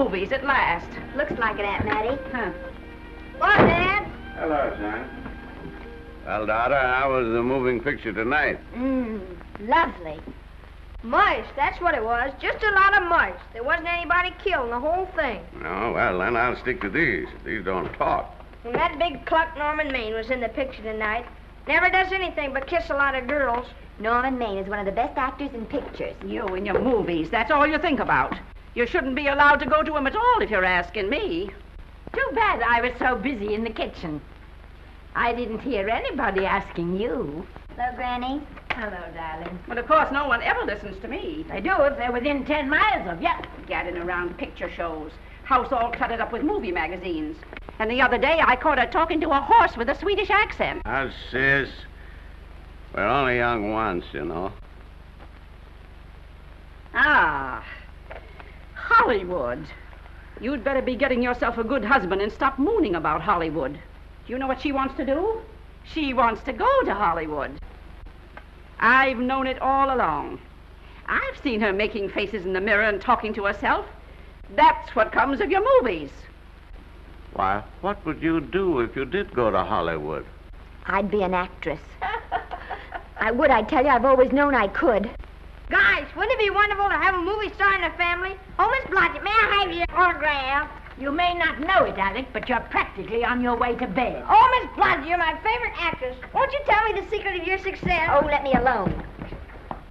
movies at last. Looks like it, Aunt Mattie. Huh. What, Dad? Hello, son. Well, daughter, how was the moving picture tonight? Lovely. Mice, that's what it was. Just a lot of mice. There wasn't anybody killed in the whole thing. No, well, then I'll stick to these. These don't talk. And that big cluck Norman Maine was in the picture tonight. Never does anything but kiss a lot of girls. Norman Maine is one of the best actors in pictures. You and your movies, that's all you think about. You shouldn't be allowed to go to him at all if you're asking me. Too bad I was so busy in the kitchen. I didn't hear anybody asking you. Hello, Granny. Hello, darling. But of course, no one ever listens to me. They do if they're within 10 miles of you. Gadding around picture shows. House all cluttered up with movie magazines. And the other day, I caught her talking to a horse with a Swedish accent. Now, sis, we're only young once, you know. Ah, Hollywood. You'd better be getting yourself a good husband and stop mooning about Hollywood. Do you know what she wants to do? She wants to go to Hollywood. I've known it all along. I've seen her making faces in the mirror and talking to herself. That's what comes of your movies. Why, what would you do if you did go to Hollywood? I'd be an actress. I would, I tell you. I've always known I could. Guys, wouldn't it be wonderful to have a movie star in the family? Oh, Miss Blodgett, may I have your autograph? You may not know it, Alec, but you're practically on your way to bed. Oh, Miss Blodgett, you're my favorite actress. Won't you tell me the secret of your success? Oh, let me alone.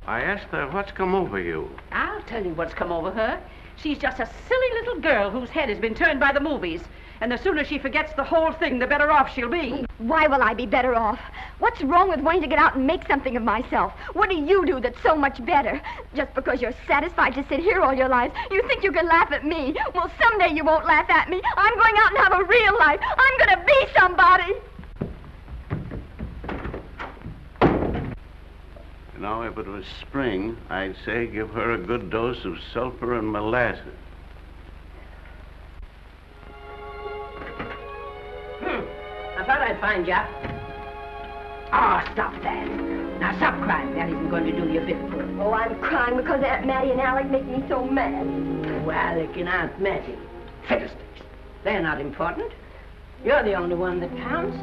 I asked her, what's come over you? I'll tell you what's come over her. She's just a silly little girl whose head has been turned by the movies. And the sooner she forgets the whole thing, the better off she'll be. Why will I be better off? What's wrong with wanting to get out and make something of myself? What do you do that's so much better? Just because you're satisfied to sit here all your lives, you think you can laugh at me. Well, someday you won't laugh at me. I'm going out and have a real life. I'm going to be somebody. You know, if it was spring, I'd say give her a good dose of sulfur and molasses. I thought I'd find you. Oh, stop that. Now, stop crying. That isn't going to do you a bit of good. Oh, I'm crying because Aunt Mattie and Alec make me so mad. Oh, Alec and Aunt Mattie. Fiddlesticks. They're not important. You're the only one that counts.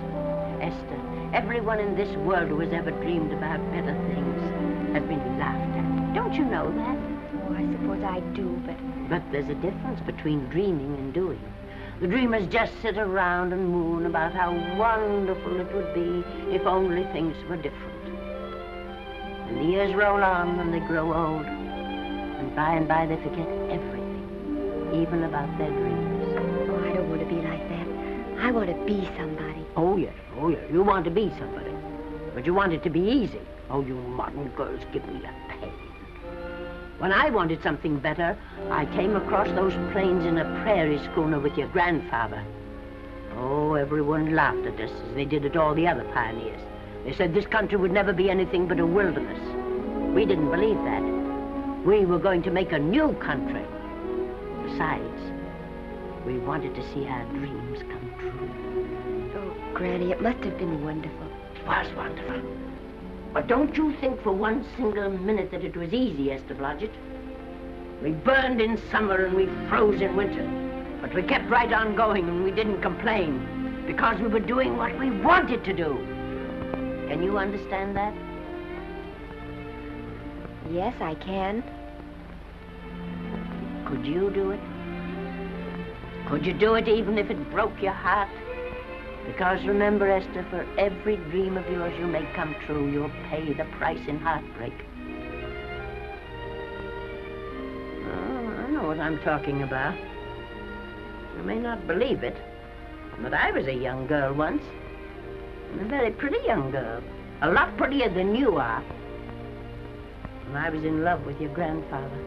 Esther, everyone in this world who has ever dreamed about better things has been laughed at. Don't you know that? Oh, I suppose I do, But there's a difference between dreaming and doing. The dreamers just sit around and moon about how wonderful it would be if only things were different. And the years roll on and they grow old. And by they forget everything, even about their dreams. Oh, I don't want to be like that. I want to be somebody. Oh, yeah. You want to be somebody. But you want it to be easy. Oh, you modern girls give me a pain. When I wanted something better, I came across those plains in a prairie schooner with your grandfather. Oh, everyone laughed at us as they did at all the other pioneers. They said this country would never be anything but a wilderness. We didn't believe that. We were going to make a new country. Besides, we wanted to see our dreams come true. Oh, Granny, it must have been wonderful. It was wonderful. But don't you think for one single minute that it was easy, Esther Blodgett. We burned in summer and we froze in winter. But we kept right on going and we didn't complain because we were doing what we wanted to do. Can you understand that? Yes, I can. Could you do it? Could you do it even if it broke your heart? Because remember, Esther, for every dream of yours you make come true, you'll pay the price in heartbreak. Oh, I know what I'm talking about. You may not believe it, but I was a young girl once. And a very pretty young girl. A lot prettier than you are. And I was in love with your grandfather.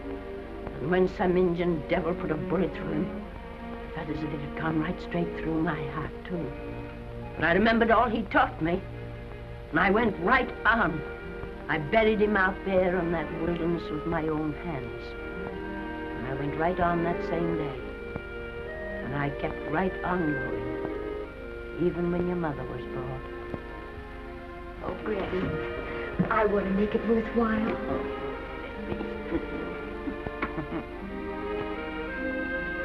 And when some Indian devil put a bullet through him, I felt as if it had gone right straight through my heart, too. But I remembered all he taught me, and I went right on. I buried him out there in that wilderness with my own hands. And I went right on that same day. And I kept right on going, even when your mother was born. Oh, Granny, I want to make it worthwhile.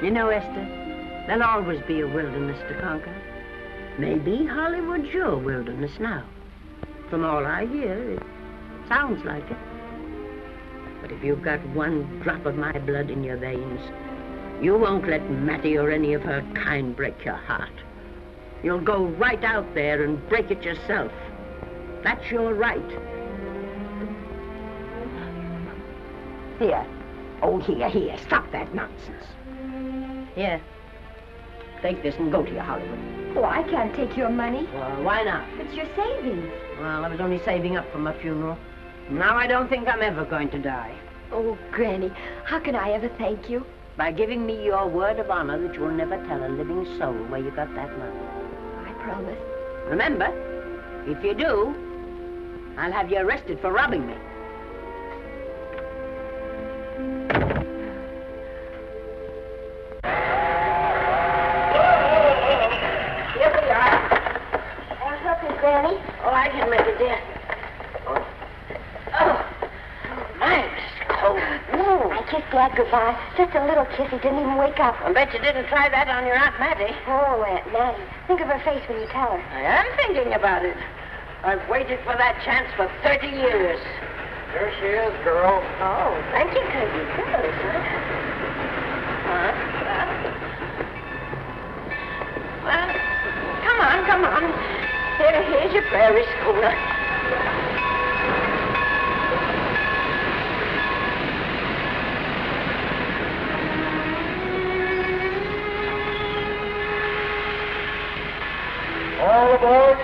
You know, Esther, there'll always be a wilderness to conquer. Maybe Hollywood's your wilderness now. From all I hear, it sounds like it. But if you've got one drop of my blood in your veins, you won't let Mattie or any of her kind break your heart. You'll go right out there and break it yourself. That's your right. Here. Oh, here. Stop that nonsense. Here. Take this and go to your Hollywood. Oh, I can't take your money. Well, why not? It's your savings. Well, I was only saving up for my funeral. Now I don't think I'm ever going to die. Oh, Granny, how can I ever thank you? By giving me your word of honor that you'll never tell a living soul where you got that money. I promise. Remember, if you do, I'll have you arrested for robbing me. Here we are. I'll help you, Granny. Oh, I can make it, dear. Oh, nice cold. I kissed Dad goodbye. Just a little kiss. He didn't even wake up. I bet you didn't try that on your Aunt Mattie. Oh, Aunt Mattie. Think of her face when you tell her. I am thinking about it. I've waited for that chance for 30 years. Here she is, girl. Oh, thank you, Cousin. Good, huh? Well, come on. Here's your prairie schooner. All aboard.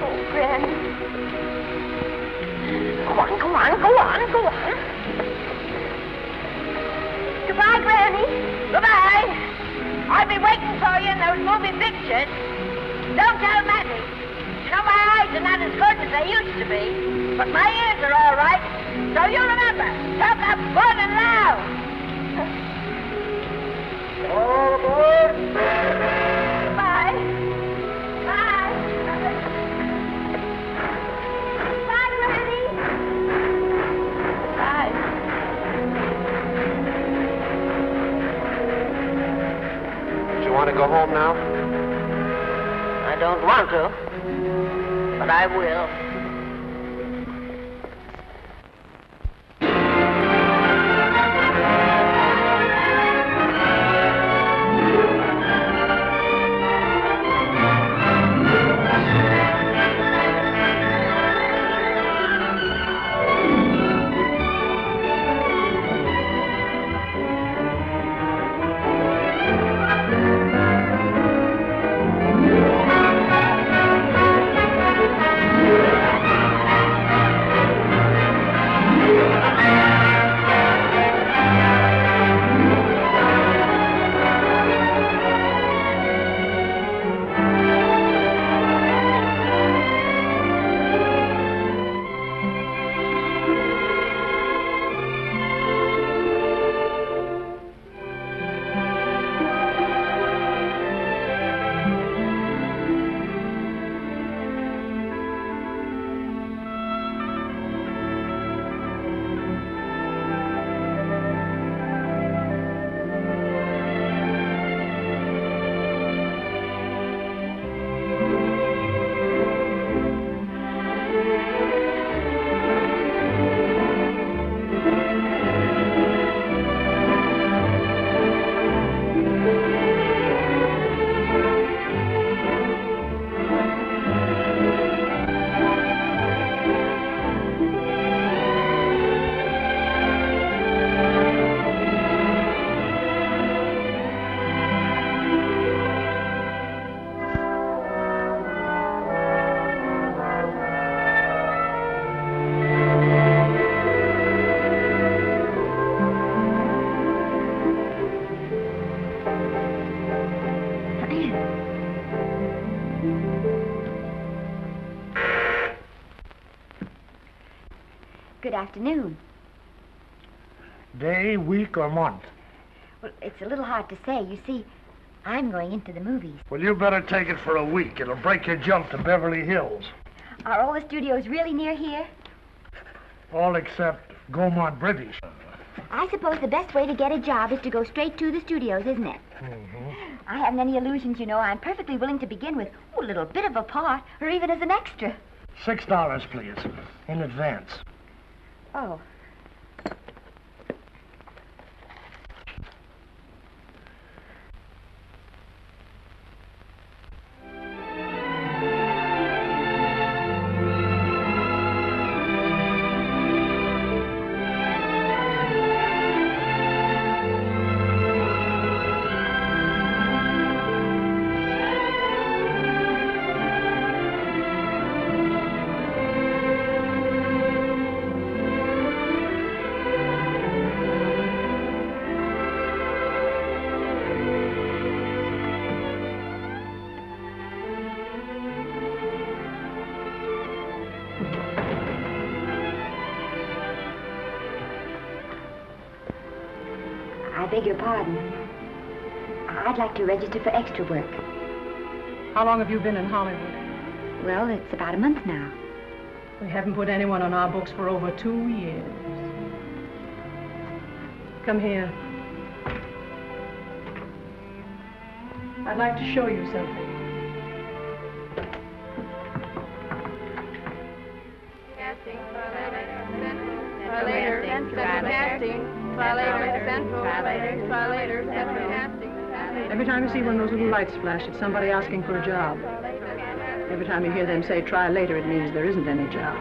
Oh, Granny. Go on. Goodbye, Granny. Goodbye. I'll be waiting for you in those movie pictures. Don't tell Mattie. You know, my eyes are not as good as they used to be, but my ears are all right. So you remember, talk up good and loud. All aboard. Goodbye. Bye. Bye, Granny. Bye. You want to go home now? I don't want to, but I will. Good afternoon. Day, week, or month? Well, it's a little hard to say. You see, I'm going into the movies. Well, you better take it for a week. It'll break your jump to Beverly Hills. Are all the studios really near here? All except Gaumont British. I suppose the best way to get a job is to go straight to the studios, isn't it? Mm-hmm. I haven't any illusions, you know. I'm perfectly willing to begin with a little bit of a part, or even as an extra. $6, please, in advance. Oh. I beg your pardon. I'd like to register for extra work. How long have you been in Hollywood? Well, it's about a month now. We haven't put anyone on our books for over 2 years. Come here. I'd like to show you something. Casting, try later, casting, try later, central, try later, central casting. Every time you see one of those little lights flash, it's somebody asking for a job. Every time you hear them say, try later, it means there isn't any job.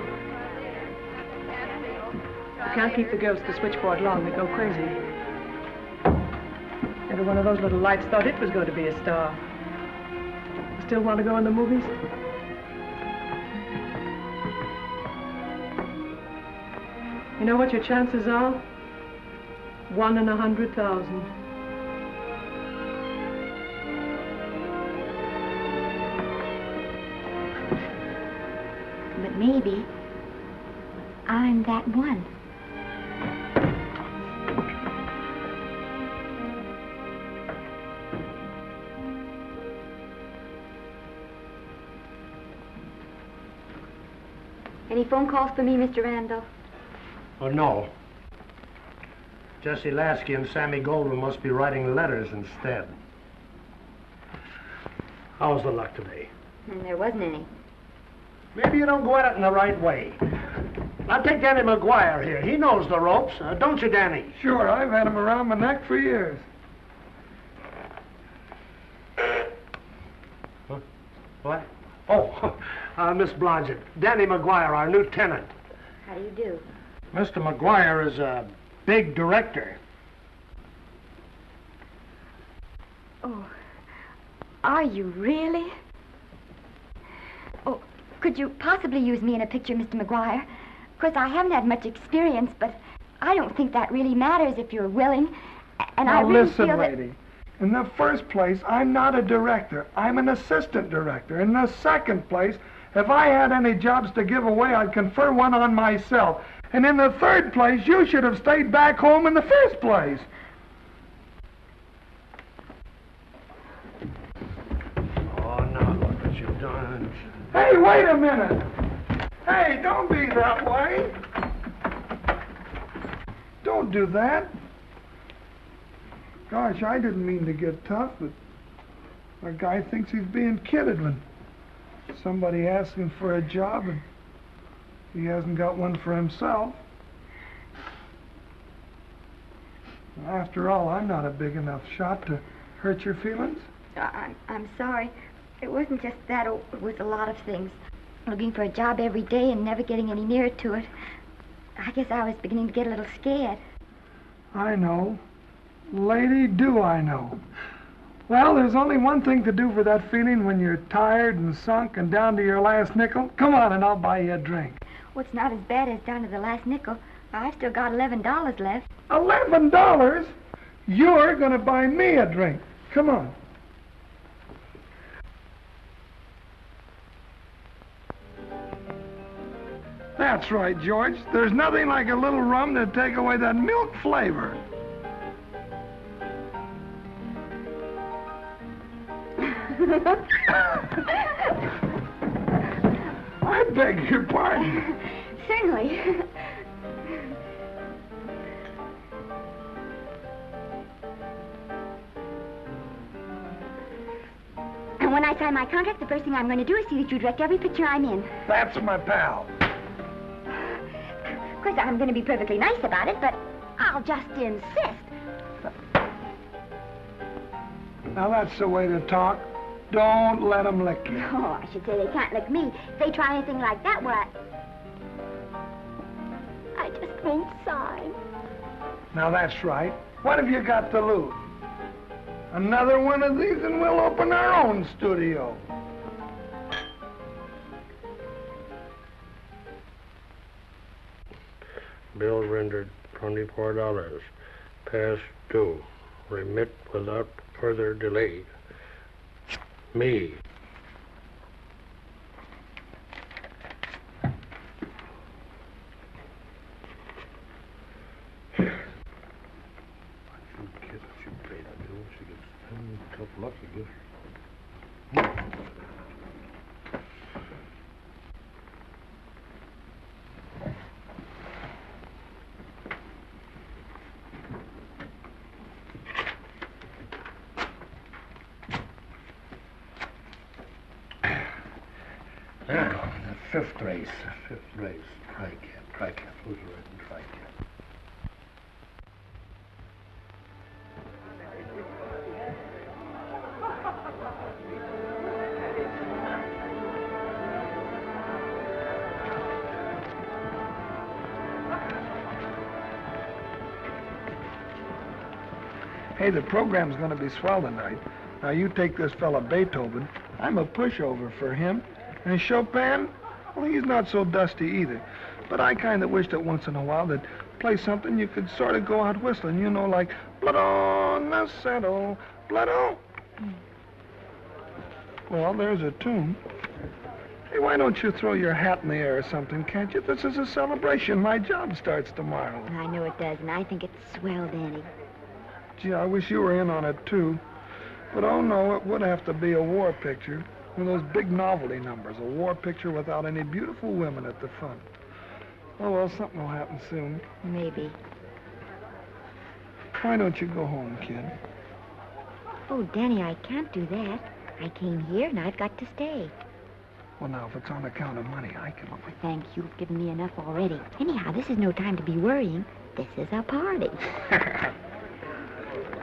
You can't keep the girls at the switchboard long. They go crazy. Every one of those little lights thought it was going to be a star. Still want to go in the movies? You know what your chances are? 1 in 100,000. But maybe I'm that one. Any phone calls for me, Mr. Randall? Oh, no. Jesse Lasky and Sammy Goldwyn must be writing letters instead. How's the luck today? There wasn't any. Maybe you don't go at it in the right way. Now take Danny McGuire here. He knows the ropes. Don't you, Danny? Sure, I've had him around my neck for years. Huh? What? Oh, Miss Blodgett. Danny McGuire, our new tenant. How do you do? Mr. McGuire is a big director. Oh, are you really? Oh, could you possibly use me in a picture, Mr. McGuire? Of course, I haven't had much experience, but I don't think that really matters if you're willing. And Now I really listen, feel that... lady. In the first place, I'm not a director. I'm an assistant director. In the second place, if I had any jobs to give away, I'd confer one on myself. And in the third place, you should have stayed back home in the first place. Oh, now look what you've done. Hey, wait a minute. Hey, don't be that way. Don't do that. Gosh, I didn't mean to get tough, but a guy thinks he's being kidded when somebody asks him for a job and he hasn't got one for himself. After all, I'm not a big enough shot to hurt your feelings. I'm sorry. It wasn't just that. It was a lot of things. Looking for a job every day and never getting any nearer to it. I guess I was beginning to get a little scared. I know. Lady, do I know. Well, there's only one thing to do for that feeling when you're tired and sunk and down to your last nickel. Come on and I'll buy you a drink. Well, it's not as bad as down to the last nickel. I've still got $11 left. $11? You're going to buy me a drink. Come on. That's right, George. There's nothing like a little rum to take away that milk flavor. I beg your pardon. Certainly. And when I sign my contract, the first thing I'm going to do is see that you direct every picture I'm in. That's my pal. Of course, I'm going to be perfectly nice about it, but I'll just insist. Now, that's the way to talk. Don't let them lick you. Oh, I should say they can't lick me. If they try anything like that, well, I just won't sign. Now, that's right. What have you got to lose? Another one of these and we'll open our own studio. Bill rendered $24. Past due. Remit without further delay. Me. Luck, I guess. Now, the fifth race. Tri-cat. Who's riding tri-cat? Hey, the program's going to be swell tonight. Now, you take this fella Beethoven. I'm a pushover for him. And Chopin, well, he's not so dusty either. But I kind of wish that once in a while they'd play something you could sort of go out whistling, you know, like Blood on the Saddle, Blood on. Well, there's a tune. Hey, why don't you throw your hat in the air or something, can't you? This is a celebration. My job starts tomorrow. I know it does, and I think it's swell, Danny. Gee, I wish you were in on it, too. But, oh, no, it would have to be a war picture. One of those big novelty numbers. A war picture without any beautiful women at the front. Oh, well, something will happen soon. Maybe. Why don't you go home, kid? Oh, Danny, I can't do that. I came here, and I've got to stay. Well, now, if it's on account of money, I can... Oh, thanks. You've given me enough already. Anyhow, this is no time to be worrying. This is a party.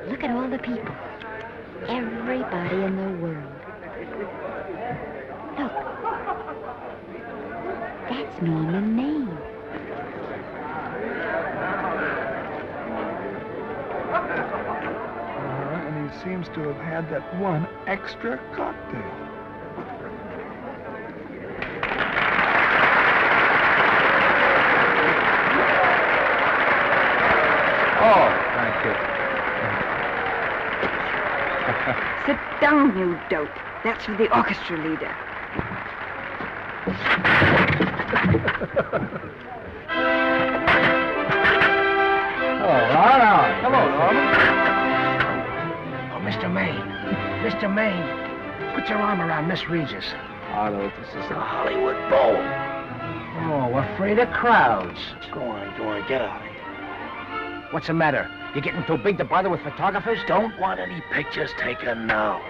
Look at all the people. Everybody in the world. Look. That's me and Maine. And he seems to have had that one extra cocktail. Oh, thank you. Sit down, you dope. That's for the orchestra leader. All right. Hello, Norman. Oh, Mr. Maine. Mr. Maine, put your arm around Miss Regis. I know this is The Hollywood Bowl. Oh, afraid of crowds. Go on, get out of here. What's the matter? You getting too big to bother with photographers? Don't want any pictures taken now.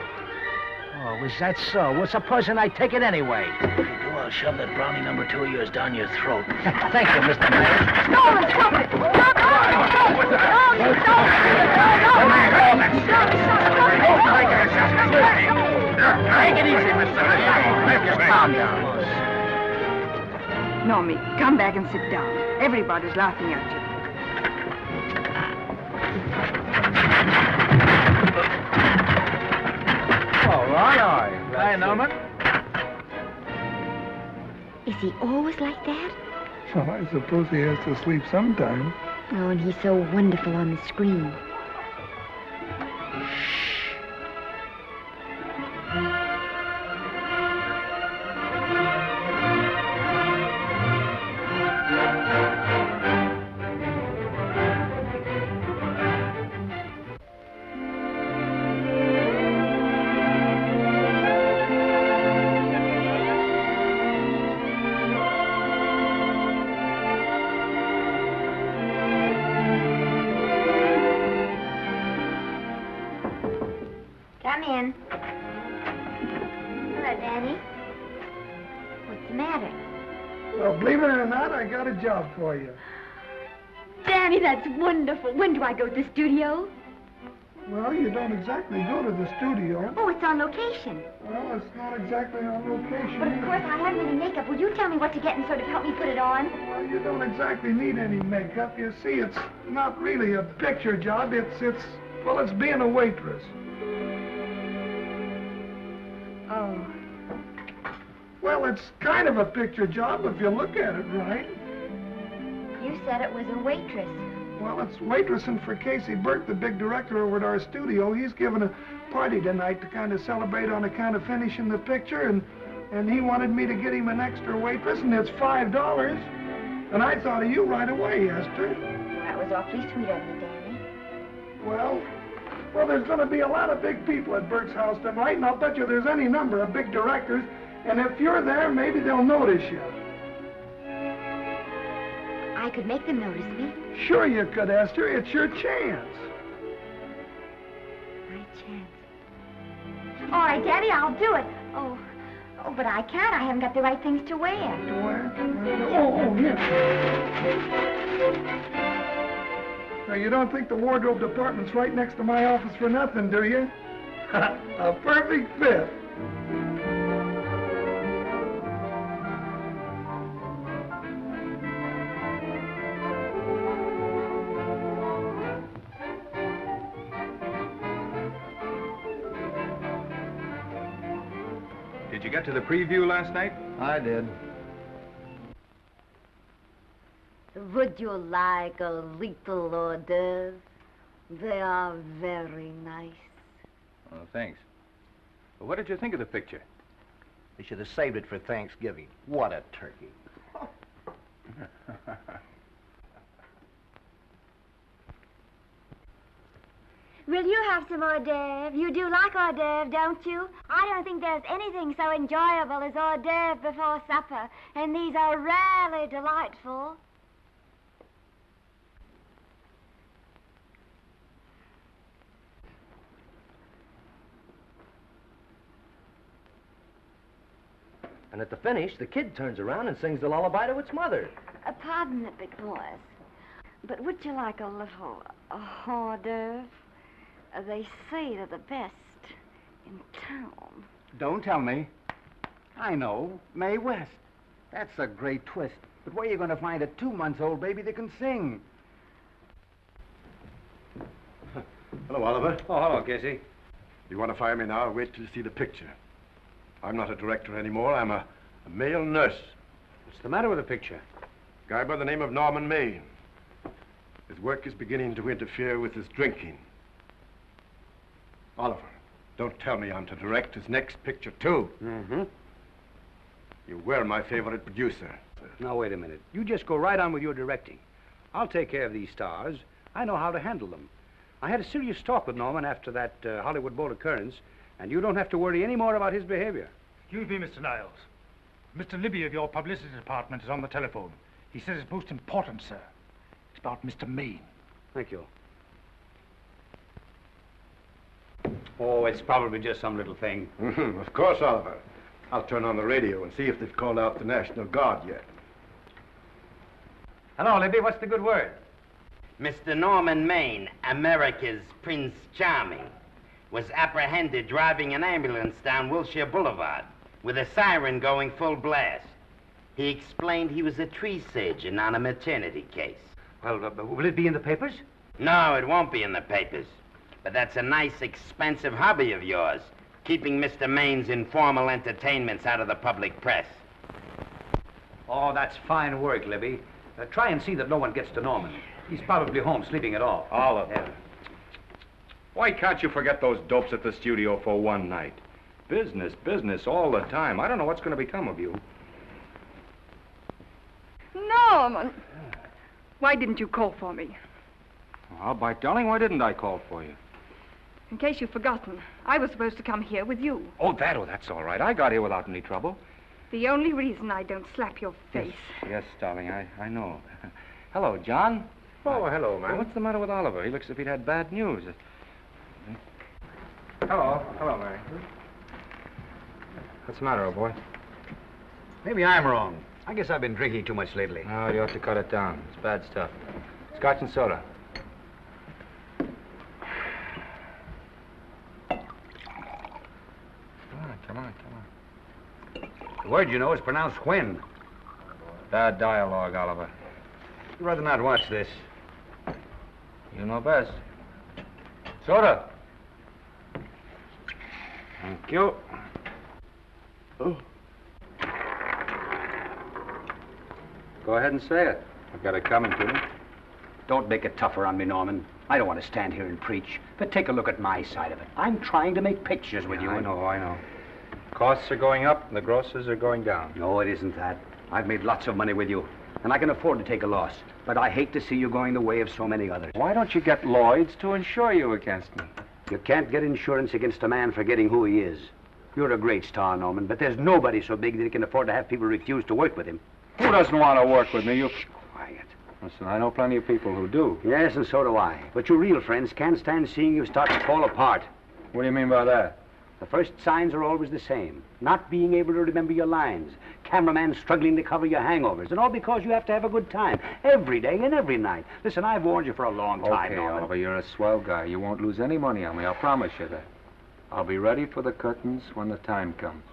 Oh, is that so? Well, supposing I take it anyway. If you do, I'll shove that brownie number 2 of yours down your throat. Thank you, Mr. Mayor. Stop it! Stop it! Take it easy, Mr. Mayor. Calm down. Normie, come back and sit down. Everybody's laughing at you. All right. Hi, Norman. Is he always like that? Well, I suppose he has to sleep sometime. Oh, and he's so wonderful on the screen. Come in. matter? Well, believe it or not, I got a job for you. Danny, that's wonderful. When do I go to the studio? Well, you don't exactly go to the studio. Oh, it's on location. Well, it's not exactly on location. But of course, I haven't any makeup. Will you tell me what to get and sort of help me put it on? Well, you don't exactly need any makeup. You see, it's not really a picture job. It's being a waitress. Oh. Well, it's kind of a picture job if you look at it right. You said it was a waitress. Well, it's waitressing for Casey Burke, the big director over at our studio. He's giving a party tonight to kind of celebrate on account of finishing the picture, and he wanted me to get him an extra waitress, and it's $5. And I thought of you right away, Esther. Well, that was awfully sweet of you, Danny. Well, there's going to be a lot of big people at Burke's house tonight, and I'll bet you there's any number of big directors, and if you're there, maybe they'll notice you. I could make them notice me. Sure you could, Esther. It's your chance. My chance. All right, Daddy, I'll do it. Oh, but I can't. I haven't got the right things to wear. To wear? Oh, yeah. Now, you don't think the wardrobe department's right next to my office for nothing, do you? A perfect fit. Did you get to the preview last night? I did. Would you like a little hors d'oeuvre? They are very nice. Oh, thanks. Well, what did you think of the picture? They should have saved it for Thanksgiving. What a turkey. Will you have some hors d'oeuvre? You do like hors d'oeuvre, don't you? I don't think there's anything so enjoyable as hors d'oeuvre before supper, and these are rarely delightful. And at the finish, the kid turns around and sings the lullaby to its mother. Pardon the big boys, but would you like a little hors d'oeuvre? They say they're the best in town. Don't tell me. I know. Mae West. That's a great twist. But where are you going to find a 2-month-old baby that can sing? Hello, Oliver. Oh, hello, Casey. You want to fire me now or wait till you see the picture? I'm not a director anymore. I'm a male nurse. What's the matter with the picture? Guy by the name of Norman Maine. His work is beginning to interfere with his drinking. Oliver, don't tell me I'm to direct his next picture, too. Mm-hmm. You were my favorite producer. Now, wait a minute. You just go right on with your directing. I'll take care of these stars. I know how to handle them. I had a serious talk with Norman after that Hollywood Bowl occurrence, and you don't have to worry any more about his behavior. Excuse me, Mr. Niles. Mr. Libby of your publicity department is on the telephone. He says it's most important, sir. It's about Mr. Maine. Thank you. Oh, it's probably just some little thing. Of course, Oliver. I'll turn on the radio and see if they've called out the National Guard yet. Hello, Libby. What's the good word? Mr. Norman Maine, America's Prince Charming, was apprehended driving an ambulance down Wilshire Boulevard with a siren going full blast. He explained he was a tree surgeon on a maternity case. Well, will it be in the papers? No, it won't be in the papers. But that's a nice, expensive hobby of yours, keeping Mr. Maine's informal entertainments out of the public press. Oh, that's fine work, Libby. Try and see that no one gets to Norman. He's probably home sleeping it off. Oliver. Yeah. Why can't you forget those dopes at the studio for one night? Business, business all the time. I don't know what's going to become of you. Norman! Why didn't you call for me? Well, by darling, why didn't I call for you? In case you've forgotten, I was supposed to come here with you. Oh, that's all right. I got here without any trouble. The only reason I don't slap your face. Yes, darling, I know. Hello, John. Oh, hello, man. What's the matter with Oliver? He looks as if he'd had bad news. Hello, Mary. What's the matter, old boy? Maybe I'm wrong. I guess I've been drinking too much lately. Oh, you ought to cut it down. It's bad stuff. Scotch and soda. Come on. The word, you know, is pronounced when. Bad dialogue, Oliver. I'd rather not watch this. You know best. Soda. Thank you. Oh. Go ahead and say it. I've got it coming to me. Don't make it tougher on me, Norman. I don't want to stand here and preach, but take a look at my side of it. I'm trying to make pictures with you. I know. Costs are going up and the grosses are going down. No, it isn't that. I've made lots of money with you, and I can afford to take a loss. But I hate to see you going the way of so many others. Why don't you get Lloyd's to insure you against me? You can't get insurance against a man forgetting who he is. You're a great star, Norman, but there's nobody so big that he can afford to have people refuse to work with him. Who doesn't want to work with me? You... Quiet. Listen, I know plenty of people who do. Yes, and so do I. But your real friends can't stand seeing you start to fall apart. What do you mean by that? The first signs are always the same. Not being able to remember your lines. Cameraman struggling to cover your hangovers. And all because you have to have a good time. Every day and every night. Listen, I've warned you for a long time, Okay, Norman. Oliver, you're a swell guy. You won't lose any money on me. I'll promise you that. I'll be ready for the curtains when the time comes.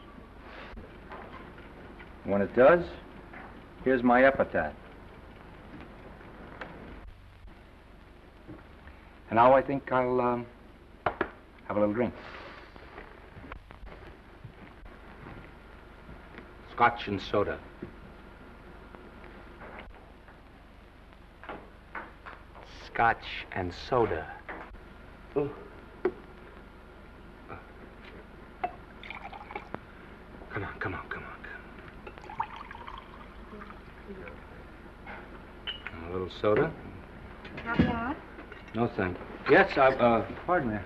When it does, here's my epitaph. And now I think I'll, have a little drink. Scotch and soda. Scotch and soda. Oh. Come on. A little soda? Caviar? No, thank you. Yes, pardon me.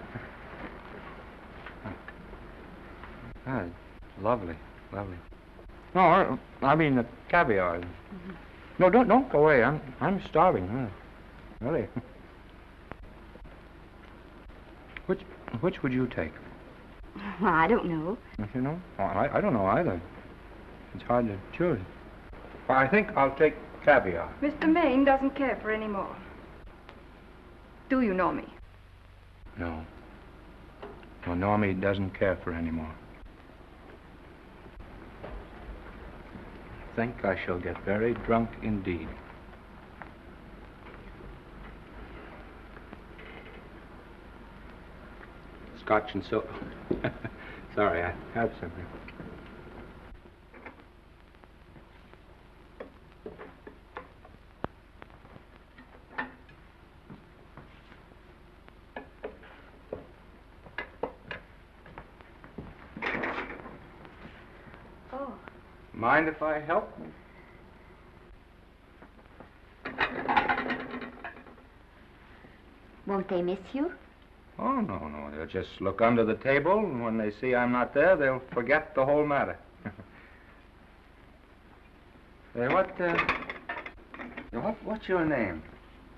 Ah, lovely. No, I mean the caviar. Mm-hmm. No, don't go away. I'm starving. Really. Which would you take? Well, I don't know. You know? I don't know either. It's hard to choose. Well, I think I'll take caviar. Mr. Maine doesn't care for any more. Do you know me? No. No, Normie doesn't care for any more. I think I shall get very drunk indeed. Scotch and soda. Sorry, I have something. Oh. Mind if I help? Won't they miss you? Oh, no. They'll just look under the table, and when they see I'm not there, they'll forget the whole matter. Hey, what's your name?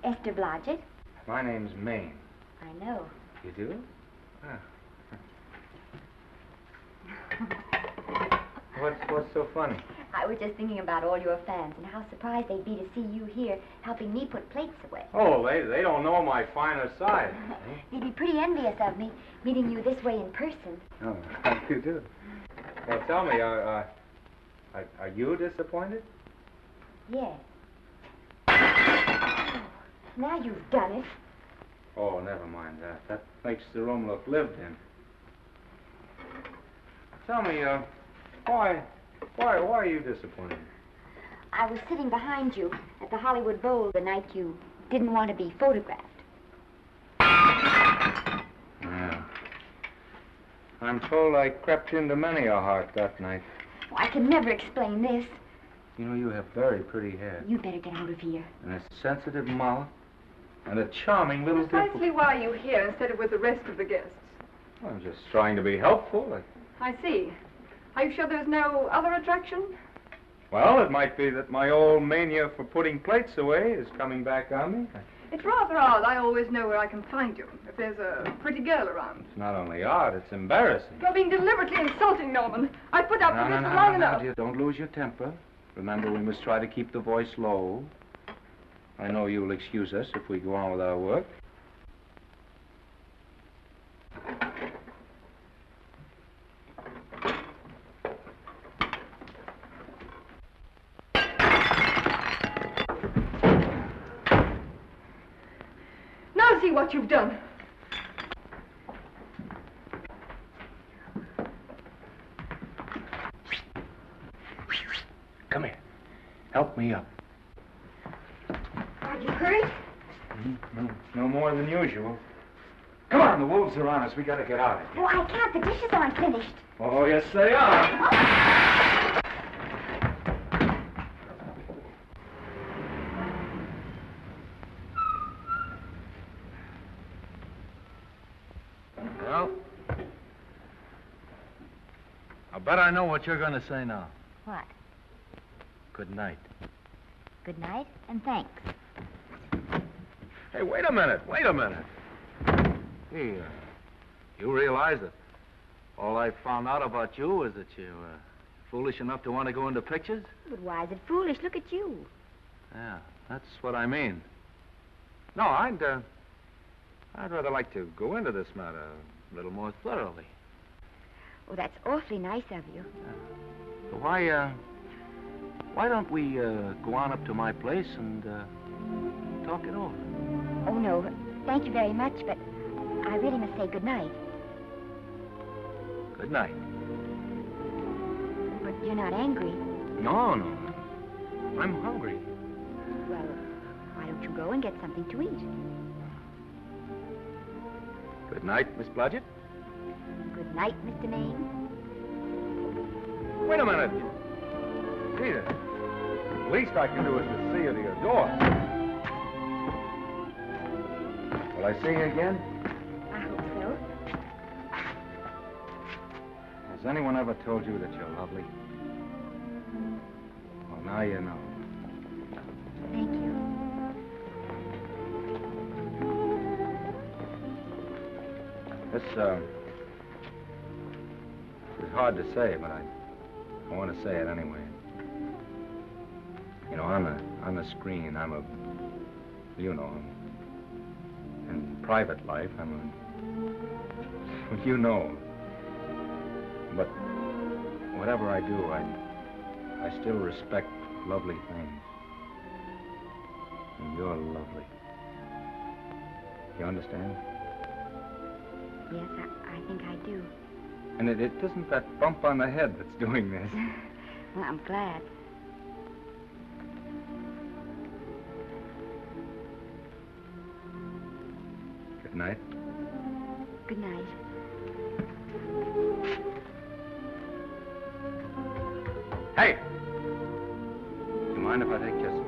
Esther Blodgett. My name's Maine. I know. You do? What's so funny? I was just thinking about all your fans and how surprised they'd be to see you here helping me put plates away. Oh, they don't know my finer side. They'd be pretty envious of me, meeting you this way in person. Oh, you do? Well, tell me, are you disappointed? Yes. Oh, now you've done it. Oh, never mind that. That makes the room look lived in. Tell me, why are you disappointed? I was sitting behind you at the Hollywood Bowl the night you didn't want to be photographed. Yeah. I'm told I crept into many a heart that night. Oh, I can never explain this. You know, you have very pretty hair. You better get out of here. And a sensitive mouth. And a charming little Precisely why are you here instead of with the rest of the guests? I'm just trying to be helpful. I see. Are you sure there's no other attraction? Well, it might be that my old mania for putting plates away is coming back on me. It's rather odd. I always know where I can find you if there's a pretty girl around. It's not only odd, it's embarrassing. You're being deliberately insulting, Norman. I put up with this for long enough. Dear, don't lose your temper. Remember, we must try to keep the voice low. I know you'll excuse us if we go on with our work. Now see what you've done. Come here. Help me up. Are you hurt? No more than usual. Come on, the wolves are on us. We gotta get out of here. Oh, I can't. The dishes aren't finished. Oh, yes, they are. Well, I bet I know what you're going to say now. What? Good night. Good night, and thanks. Hey, wait a minute. Hey, you realize that all I found out about you is that you're foolish enough to want to go into pictures? But why is it foolish? Look at you. Yeah, that's what I mean. No, I'd rather like to go into this matter a little more thoroughly. Oh, that's awfully nice of you. So why don't we go on up to my place and talk it over? Oh, no. Thank you very much, but I really must say good night. Good night. But you're not angry. No. I'm hungry. Well, why don't you go and get something to eat? Good night, Miss Blodgett. Good night, Mr. Maine. Wait a minute. Peter, the least I can do is to see you to your door. Will I see you again? I hope so. Has anyone ever told you that you're lovely? Well, now you know. Thank you. This is hard to say, but I want to say it anyway. You know, on the screen, in private life, you know. But whatever I do, I still respect lovely things. And you're lovely. You understand? Yes, I think I do. And it isn't that bump on the head that's doing this. Well, I'm glad. Good night. Good night. Hey! Do you mind if I take just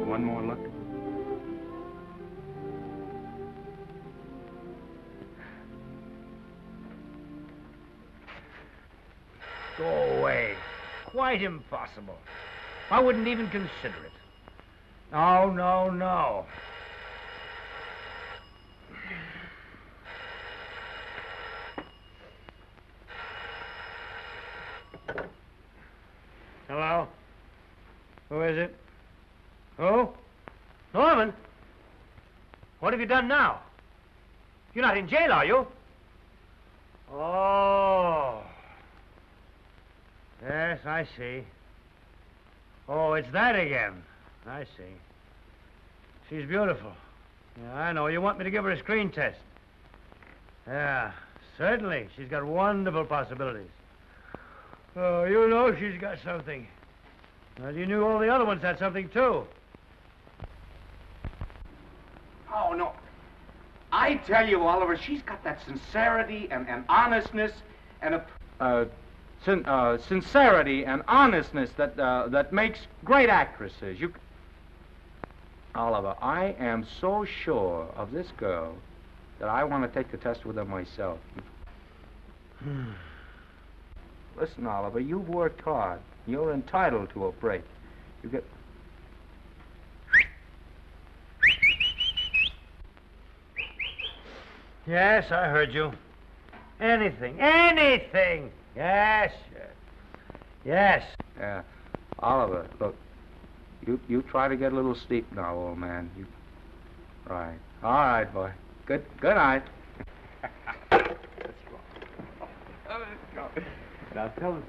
one more look? Go away. Quite impossible. I wouldn't even consider it. No. Hello? Who is it? Who? Norman? What have you done now? You're not in jail, are you? Oh. Yes, I see. Oh, it's that again. I see. She's beautiful. Yeah, I know. You want me to give her a screen test? Yeah, certainly. She's got wonderful possibilities. Oh, you know she's got something. Well, you knew all the other ones had something, too. Oh, no. I tell you, Oliver, she's got that sincerity and honestness and a... Sincerity and honestness that makes great actresses. Oliver, I am so sure of this girl that I want to take the test with her myself. Listen, Oliver, you've worked hard. You're entitled to a break. You get... Yes, I heard you. Anything. Yes, sir. Yes. Yeah. Oliver, look, you try to get a little sleep now, old man. Right. All right, boy. Good night. Now tell us.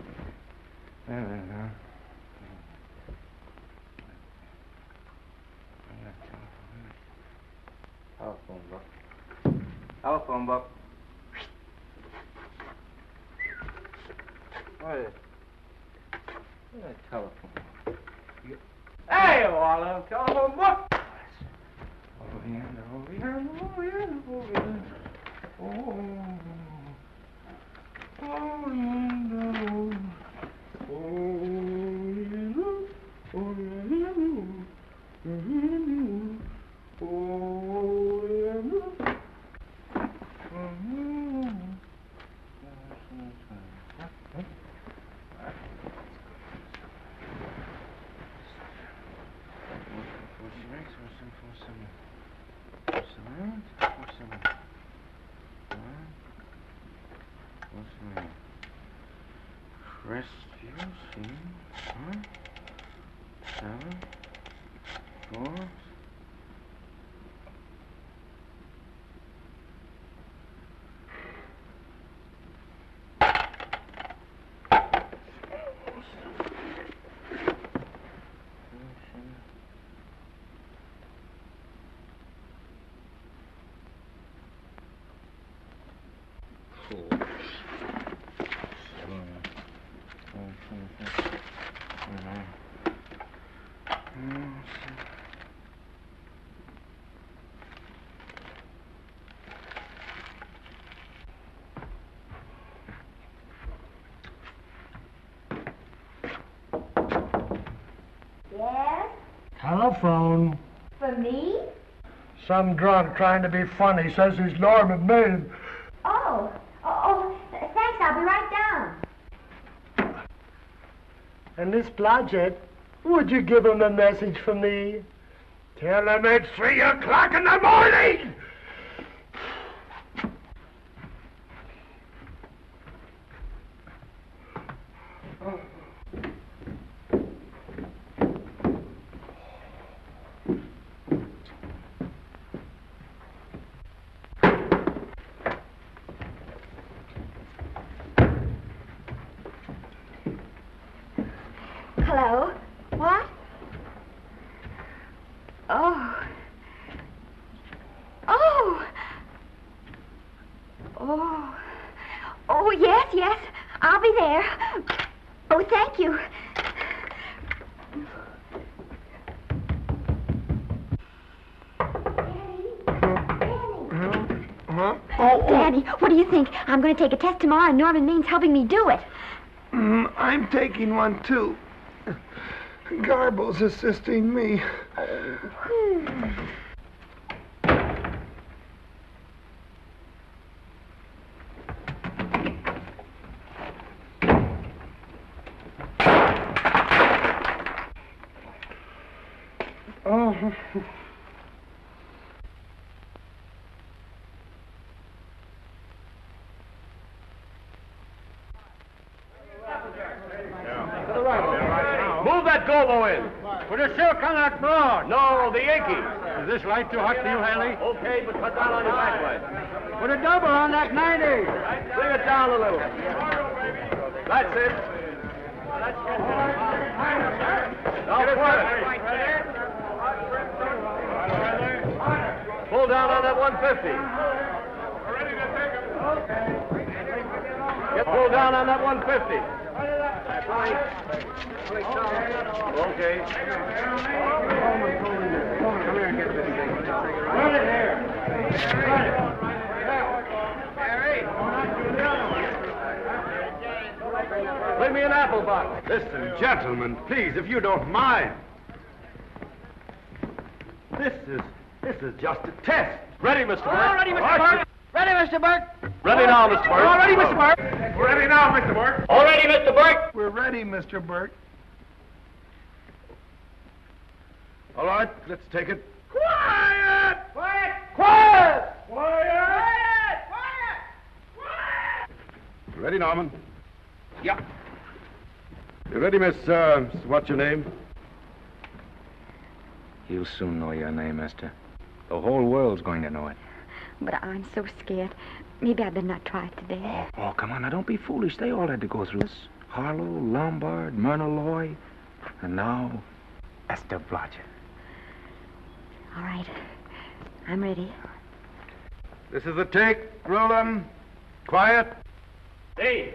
Telephone book. Telephone book. What is it? Telephone. Hey, Olive, telephone book. Over here. Crestview, 7, 4. Yes? Telephone. For me? Some drunk trying to be funny says he's Norman Maine. Oh, thanks. I'll be right down. And Miss Blodgett, would you give him a message for me? Tell him it's 3 o'clock in the morning! Hello? What? Oh, yes. I'll be there. Oh, thank you. Daddy, what do you think? I'm going to take a test tomorrow, and Norman Main's helping me do it. I'm taking one, too. Garble's assisting me. Move that Gobo in. Put a silk on that broad. No, the Yankee. Is this light too hot for you, Haley? Okay, but cut down on your backlight. Put a double on that 90. Bring it down a little. That's it. Now pull down on that 150. Get pulled down on that 150. Okay. Come here and get this thing. Run it here. Bring me an apple box. Listen, gentlemen, please, if you don't mind. This is just a test. Ready, Mr. Burke? All ready, Mr. Burke. Ready, Mr. Burke. Ready now, Mr. Burke. All ready, Mr. Burke. Ready now, Mr. Burke. All ready, Mr. Burke. We're ready, Mr. Burke. All right, let's take it. Quiet! Quiet! Quiet! Quiet! Ready, Norman? Yeah. You ready, Miss, what's your name? You'll soon know your name, Esther. The whole world's going to know it. But I'm so scared. Maybe I better not try it today. Oh, come on, now don't be foolish. They all had to go through this. Harlow, Lombard, Myrna Loy, and now Esther Blodgett. All right. I'm ready. This is the take. Roll 'em. Quiet. Hey.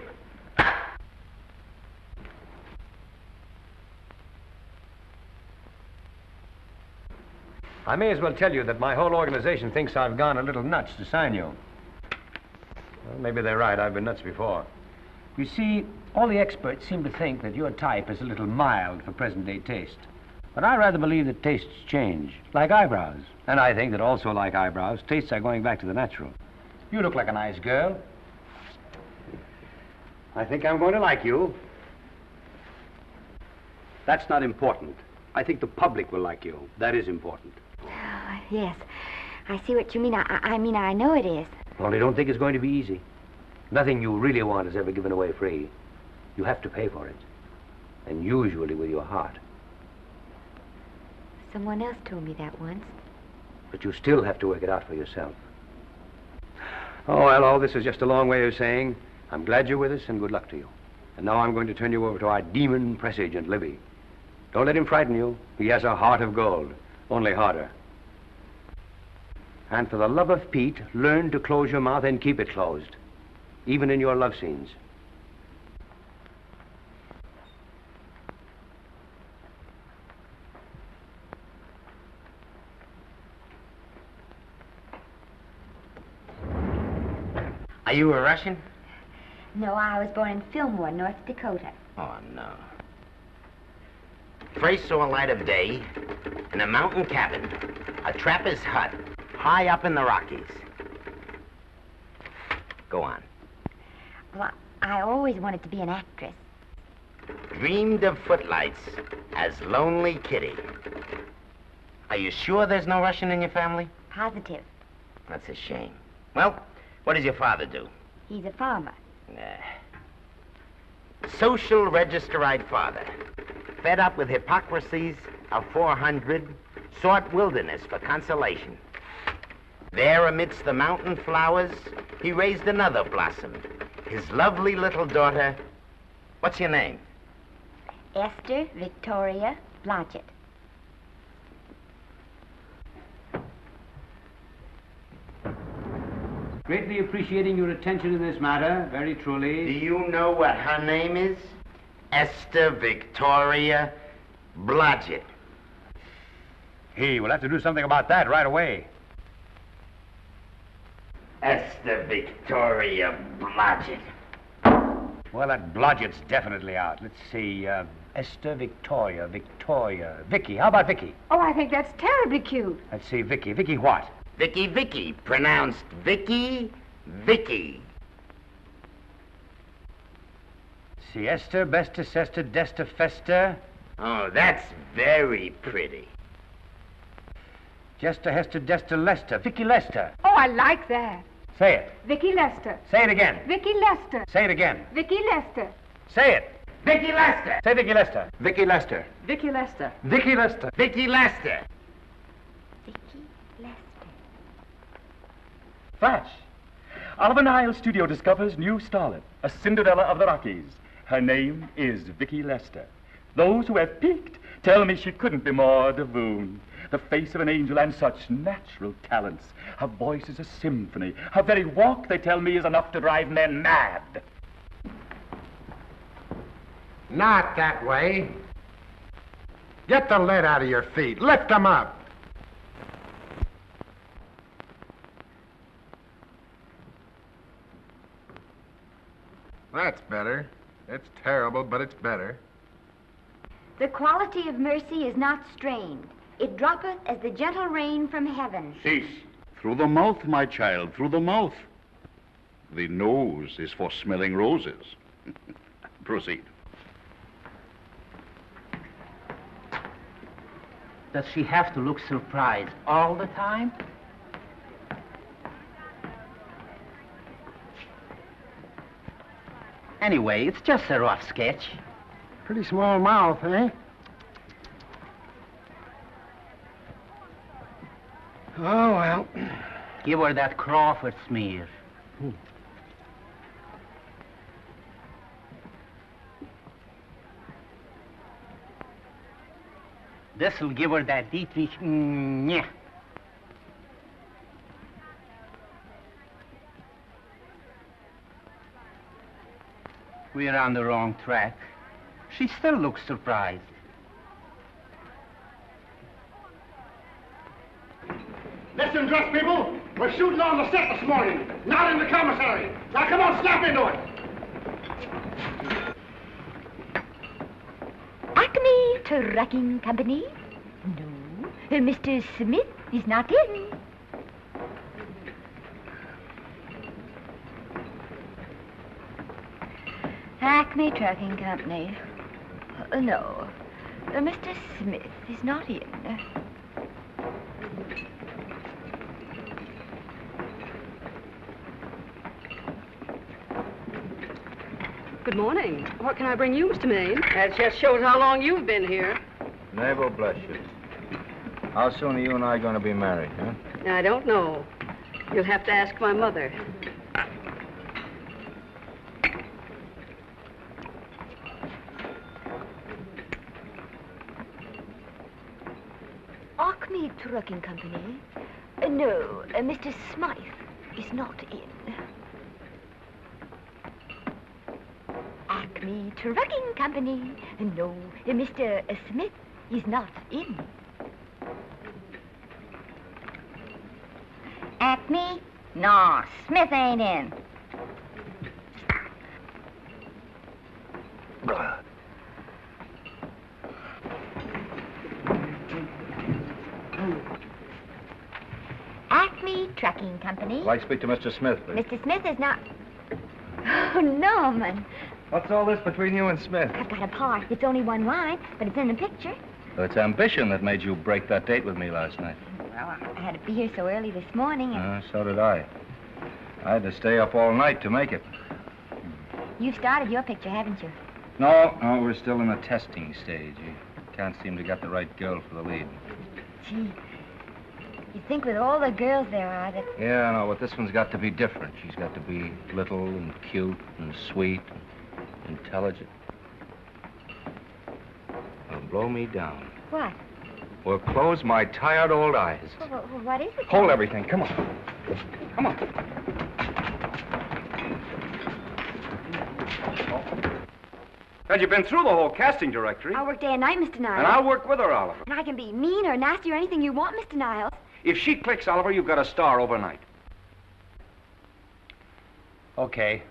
I may as well tell you that my whole organization thinks I've gone a little nuts to sign you. Well, maybe they're right. I've been nuts before. You see, all the experts seem to think that your type is a little mild for present-day taste. But I rather believe that tastes change, like eyebrows. And I think that also like eyebrows, tastes are going back to the natural. You look like a nice girl. I think I'm going to like you. That's not important. I think the public will like you. That is important. Yes. I see what you mean. I mean, I know it is. Only don't think it's going to be easy. Nothing you really want is ever given away free. You have to pay for it. And usually with your heart. Someone else told me that once. But you still have to work it out for yourself. Oh, well, all this is just a long way of saying, I'm glad you're with us and good luck to you. And now I'm going to turn you over to our demon press agent, Libby. Don't let him frighten you. He has a heart of gold, only harder. And for the love of Pete, learn to close your mouth and keep it closed, even in your love scenes. Are you a Russian? No, I was born in Fillmore, North Dakota. Oh, no. First saw light of day in a mountain cabin, a trapper's hut, high up in the Rockies. Go on. Well, I always wanted to be an actress. Dreamed of footlights as Lonely Kitty. Are you sure there's no Russian in your family? Positive. That's a shame. Well, what does your father do? He's a farmer. Social registerite father. Fed up with hypocrisies of 400, sought wilderness for consolation. There amidst the mountain flowers, he raised another blossom. His lovely little daughter. What's your name? Esther Victoria Blodgett. Greatly appreciating your attention in this matter, very truly. Do you know what her name is? Esther Victoria Blodgett. Hey, we'll have to do something about that right away. Esther Victoria Blodgett. Well, that Blodgett's definitely out. Let's see, Esther Victoria, Vicky. How about Vicky? Oh, I think that's terribly cute. Let's see, Vicky. Vicky what? Vicky, pronounced Vicky. See, Esther, Besta, Sesta, Desta, Festa. Oh, that's very pretty. Jester, Hester, Desta, Lester. Vicky Lester. Oh, I like that. Say it. Vicky Lester. Say it again. Vicky Lester. Say it again. Vicky Lester. Say it. Vicky Lester. Say Vicky Lester. Vicky Lester. Vicky Lester. Vicky Lester. Vicky Lester. Flash. Oliver Nile Studio discovers new starlet, a Cinderella of the Rockies. Her name is Vicky Lester. Those who have peeked tell me she couldn't be more divoon. The face of an angel and such natural talents. Her voice is a symphony. Her very walk, they tell me, is enough to drive men mad. Not that way. Get the lead out of your feet. Lift them up. That's better. It's terrible, but it's better. The quality of mercy is not strained. It droppeth as the gentle rain from heaven. Cease. Through the mouth, my child, through the mouth. The nose is for smelling roses. Proceed. Does she have to look surprised all the time? Anyway, it's just a rough sketch. Pretty small mouth, eh? Oh, well. Give her that Crawford smear. This'll give her that Dietrich. Yeah. We're on the wrong track. She still looks surprised. Listen, dress people. We're shooting on the set this morning, not in the commissary. Now, come on, snap into it. Acme Trucking Company? No. Mr. Smith is not in. Acme Trucking Company. No. Mr. Smith is not in. Good morning. What can I bring you, Mr. Maine? That just shows how long you've been here. Mabel, bless you. How soon are you and I going to be married, huh? I don't know. You'll have to ask my mother. Acme Trucking Company? No, Mr. Smythe is not in. Acme Trucking Company? No, Mr. Smith is not in. Acme? No, Smith ain't in. Acme Trucking Company? I'd like to speak to Mr. Smith, please. Mr. Smith is not... Oh, Norman. What's all this between you and Smith? I've got a part. It's only one line, but it's in the picture. Well, it's ambition that made you break that date with me last night. Well, I had to be here so early this morning, and So did I. I had to stay up all night to make it. you've started your picture, haven't you? No, we're still in the testing stage. You can't seem to get the right girl for the lead. Gee, you'd think with all the girls there are that... Yeah, I know, but this one's got to be different. She's got to be little and cute and sweet and intelligent. Well, blow me down. What? Well, close my tired old eyes. What is it? Hold everything. Come on. Come on. Well, you've been through the whole casting directory. I'll work day and night, Mr. Niles. And I'll work with her, Oliver. And I can be mean or nasty or anything you want, Mr. Niles. If she clicks, Oliver, you've got a star overnight. Okay.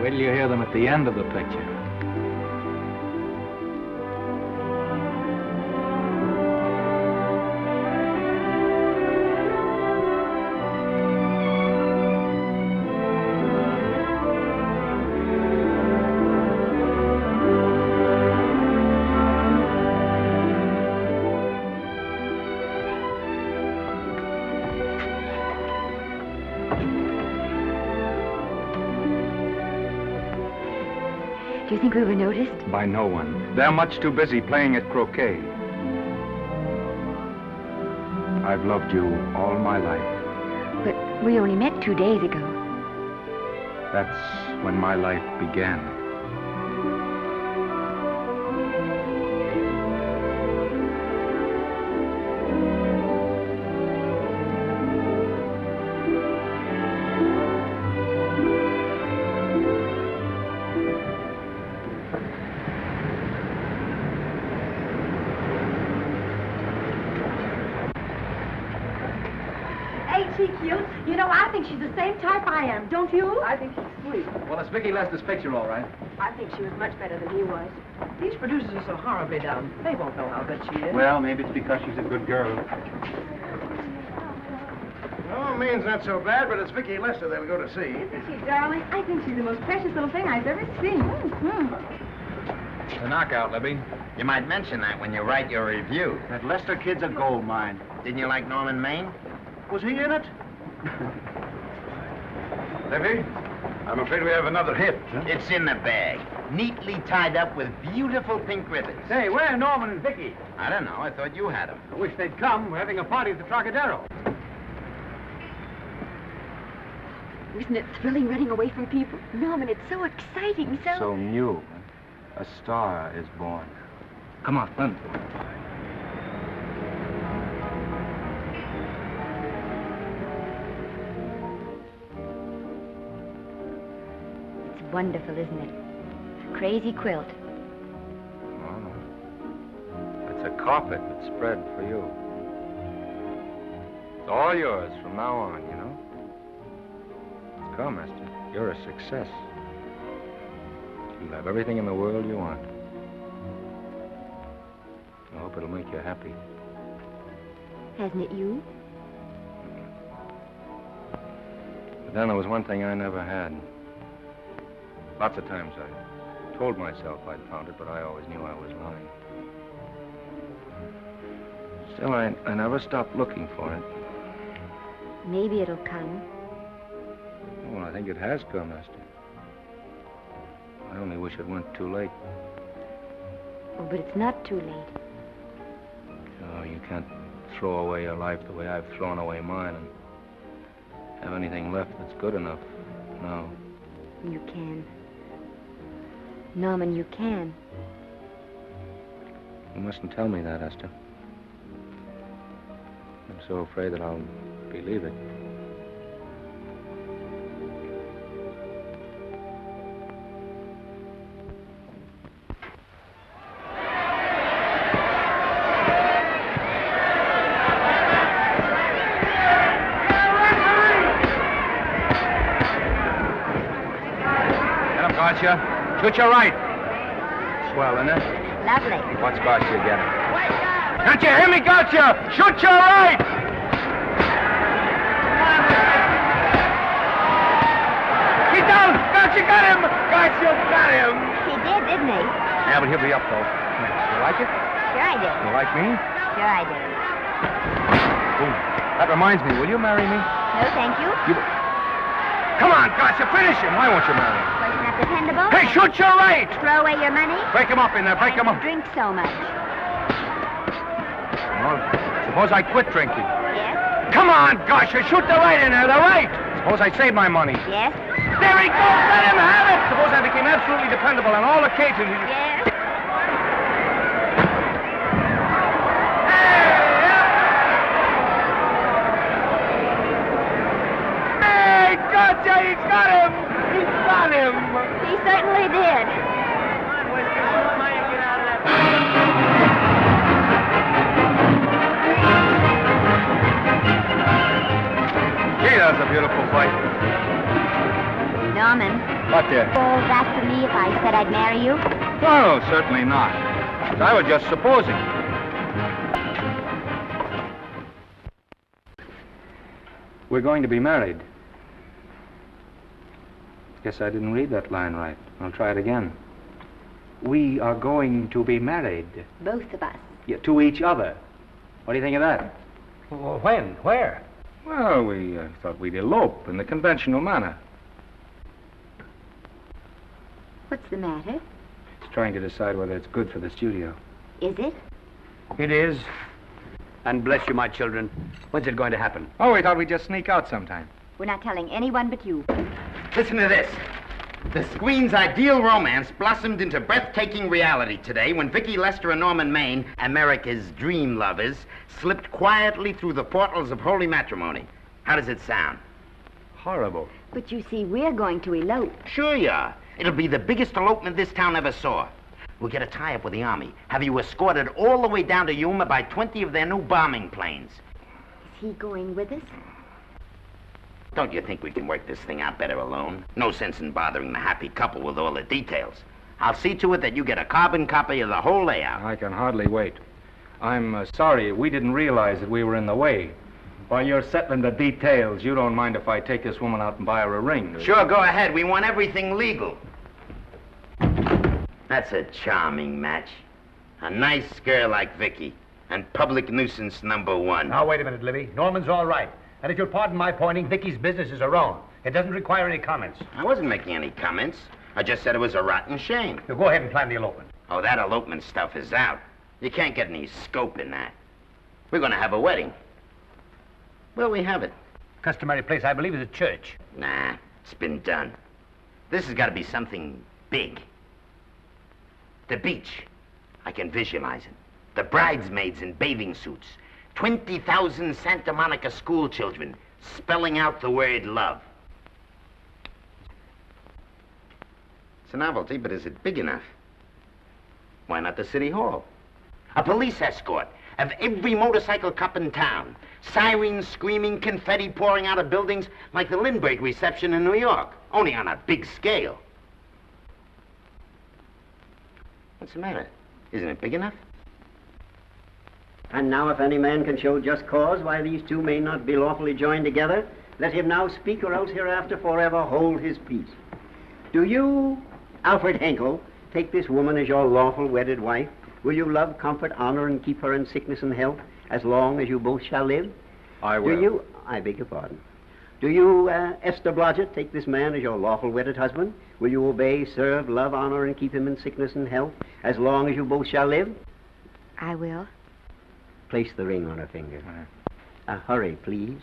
Wait till you hear them at the end of the picture. Do you think we were noticed? By no one. They're much too busy playing at croquet. I've loved you all my life. But we only met 2 days ago. That's when my life began. Isn't she cute? You know, I think she's the same type I am, don't you? I think she's sweet. Well, it's Vicki Lester's picture, all right. I think she was much better than he was. These producers are so horribly dumb. They won't know how good she is. Well, maybe it's because she's a good girl. Oh, Maine's not so bad, but it's Vicki Lester they'll go to see. Isn't she, darling? I think she's the most precious little thing I've ever seen. The knockout, Libby. You might mention that when you write your review. That Lester kid's a gold mine. Didn't you like Norman Maine? Was he in it? Libby, I'm afraid we have another hit. Huh? It's in the bag, neatly tied up with beautiful pink ribbons. Say, where are Norman and Vicki? I don't know. I thought you had them. I wish they'd come. We're having a party at the Trocadero. Isn't it thrilling running away from people? Norman, it's so exciting, So new. A star is born. Come on, run. It's wonderful, isn't it? A crazy quilt. Oh. It's a carpet that's spread for you. It's all yours from now on, you know? Come, Esther. You're a success. You'll have everything in the world you want. I hope it'll make you happy. Hasn't it you? But then there was one thing I never had. Lots of times I told myself I'd found it, but I always knew I was lying. Still, I never stopped looking for it. Maybe it'll come. Well, I think it has come, Esther. I only wish it went too late. Oh, but it's not too late. Oh, you can't throw away your life the way I've thrown away mine and have anything left that's good enough. No. You can. Norman, you can. You mustn't tell me that, Esther. I'm so afraid that I'll believe it. Gotcha. Shoot your right. Swell, isn't it? Lovely. What's Gotcha getting? Can't you hear me, Gotcha? Shoot your right! Get down! Gotcha got him! Gotcha got him! He did, didn't he? Yeah, but he'll be up, though. You like it? Sure I did. You like me? Sure I did. Ooh, that reminds me. Will you marry me? No, thank you. Come on, Gotcha, finish him. Why won't you marry him? Wasn't that dependable? Hey, shoot your right! Throw away your money? Break him up in there, break him up. Drink so much. Well, suppose I quit drinking. Yes? Come on, Gotcha, shoot the right in there, the right! Suppose I save my money. Yes? There he goes, let him have it! Suppose I became absolutely dependable on all occasions. Yes? Hey, Gotcha, he's got him! He's got him! He certainly did. Gee, that was a beautiful fight. Norman. What there? Falls after me if I said I'd marry you? No, certainly not. I was just supposing. We're going to be married. Guess I didn't read that line right. I'll try it again. We are going to be married. Both of us. Yeah, to each other. What do you think of that? Well, when? Where? Well, we thought we'd elope in the conventional manner. What's the matter? It's trying to decide whether it's good for the studio. Is it? It is. And bless you, my children. When's it going to happen? Oh, we thought we'd just sneak out sometime. We're not telling anyone but you. Listen to this. The screen's ideal romance blossomed into breathtaking reality today when Vicki Lester and Norman Maine, America's dream lovers, slipped quietly through the portals of holy matrimony. How does it sound? Horrible. But you see, we're going to elope. Sure you are. It'll be the biggest elopement this town ever saw. We'll get a tie-up with the Army, have you escorted all the way down to Yuma by 20 of their new bombing planes. Is he going with us? Don't you think we can work this thing out better alone? No sense in bothering the happy couple with all the details. I'll see to it that you get a carbon copy of the whole layout. I can hardly wait. I'm sorry we didn't realize that we were in the way. While you're settling the details, you don't mind if I take this woman out and buy her a ring, do you? Sure, go ahead. We want everything legal. That's a charming match. A nice girl like Vicky. And public nuisance #1. Now, wait a minute, Libby. Norman's all right. And if you'll pardon my pointing, Vicky's business is her own. It doesn't require any comments. I wasn't making any comments. I just said it was a rotten shame. So go ahead and plan the elopement. Oh, that elopement stuff is out. You can't get any scope in that. We're going to have a wedding. Where'll we have it? Customary place, I believe, is a church. Nah, it's been done. This has got to be something big. The beach. I can visualize it. The bridesmaids in bathing suits. 20,000 Santa Monica school children spelling out the word love. It's a novelty, but is it big enough? Why not the city hall? A police escort of every motorcycle cop in town. Sirens screaming, confetti pouring out of buildings like the Lindbergh reception in New York, only on a big scale. What's the matter? Isn't it big enough? And now if any man can show just cause why these two may not be lawfully joined together, let him now speak, or else hereafter forever hold his peace. Do you, Alfred Henkel, take this woman as your lawful wedded wife? Will you love, comfort, honor, and keep her in sickness and health as long as you both shall live? I will. Do you, I beg your pardon. Do you, Esther Blodgett, take this man as your lawful wedded husband? Will you obey, serve, love, honor, and keep him in sickness and health as long as you both shall live? I will. Place the ring on her finger. Hurry, please.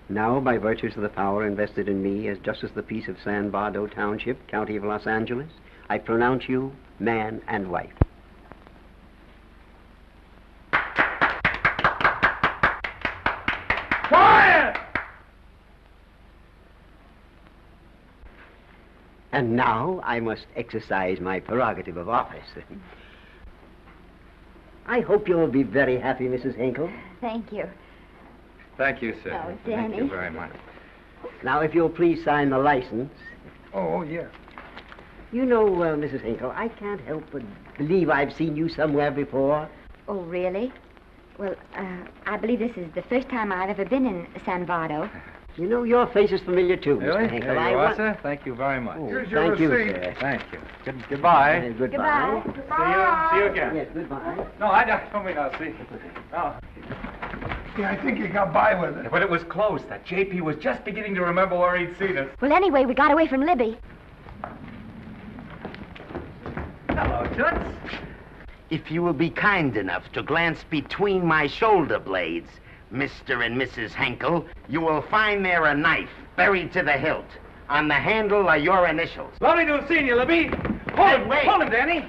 Now, by virtues of the power invested in me as Justice of the Peace of San Bardo Township, County of Los Angeles, I pronounce you man and wife. Quiet! And now I must exercise my prerogative of office. I hope you'll be very happy, Mrs. Hinkle. Thank you. Thank you, sir. Oh, Thank you Danny. very much. Now, if you'll please sign the license. Oh, yeah. You know, Mrs. Hinkle, I can't help but believe I've seen you somewhere before. Oh, really? Well, I believe this is the first time I've ever been in San Bardo. You know, your face is familiar, too, Really? Mr. Hinkle. There you are, sir. Thank you very much. Oh, Here's your thank you, receipt. sir. Thank you. Goodbye. Goodbye. See you again. Yes, goodbye. No, I don't mean I'll see. No. Yeah, I think you got by with it. But it was close. That JP was just beginning to remember where he'd seen us. Well, anyway, we got away from Libby. Hello, Toots. If you will be kind enough to glance between my shoulder blades, Mr. and Mrs. Henkel, you will find there a knife buried to the hilt. On the handle are your initials. Lovely to have seen you, Libby. Hold him, Hold him, Danny.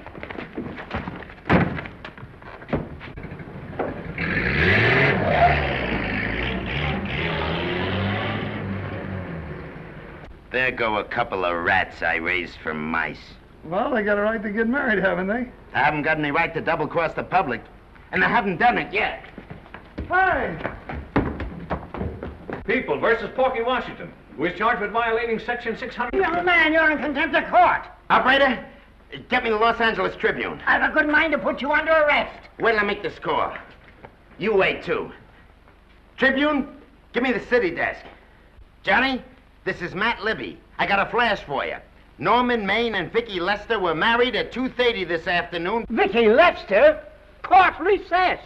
There go a couple of rats I raised from mice. Well, they got a right to get married, haven't they? I haven't got any right to double-cross the public, and I haven't done it yet. Hey! People versus Porky Washington, who is charged with violating Section 600. Young man, you're in contempt of court. Operator, get me the Los Angeles Tribune. I've a good mind to put you under arrest. Wait till I make the score. You wait, too. Tribune, give me the city desk. Johnny, this is Matt Libby. I got a flash for you. Norman Maine and Vicky Lester were married at 2:30 this afternoon. Vicky Lester? Court recess.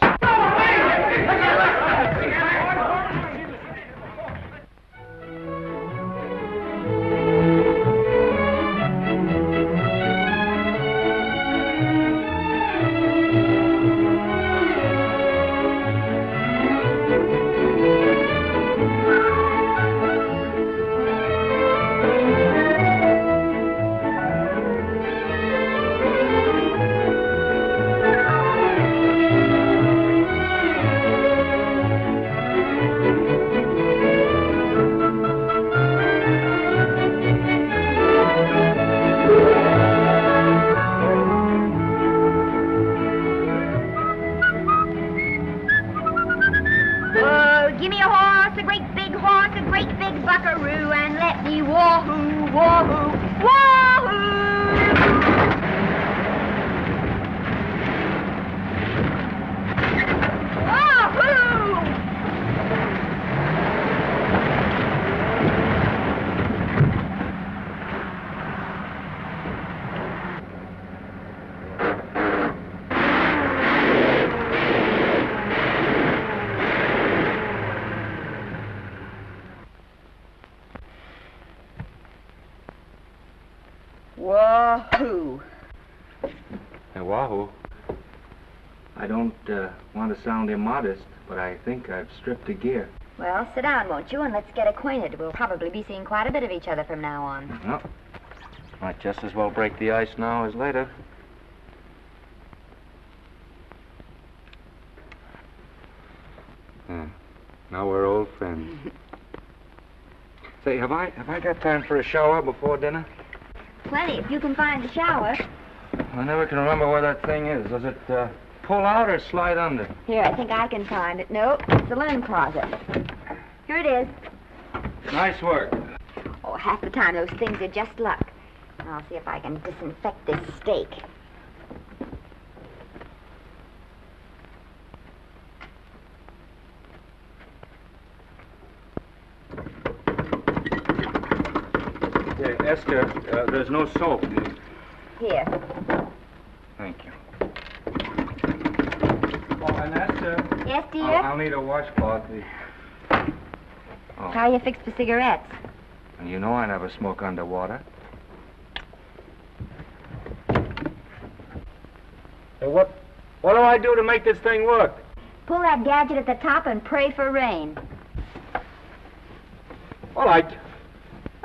Wahoo. Hey, Wahoo. I don't want to sound immodest, but I think I've stripped a gear. Well, sit down, won't you, and let's get acquainted. We'll probably be seeing quite a bit of each other from now on. Well, might just as well break the ice now as later. Now we're old friends. Say, have I got time for a shower before dinner? Plenty, if you can find the shower. I never can remember where that thing is. Does it pull out or slide under? Here, I think I can find it. Nope, it's the linen closet. Here it is. Nice work. Oh, half the time those things are just luck. I'll see if I can disinfect this steak. Yeah, Esther, there's no soap. Here. Thank you. Oh, and Esther. Yes, dear? I'll need a washcloth. Oh. How you fixed for cigarettes? And you know I never smoke underwater. Hey, what do I do to make this thing work? Pull that gadget at the top and pray for rain. Well,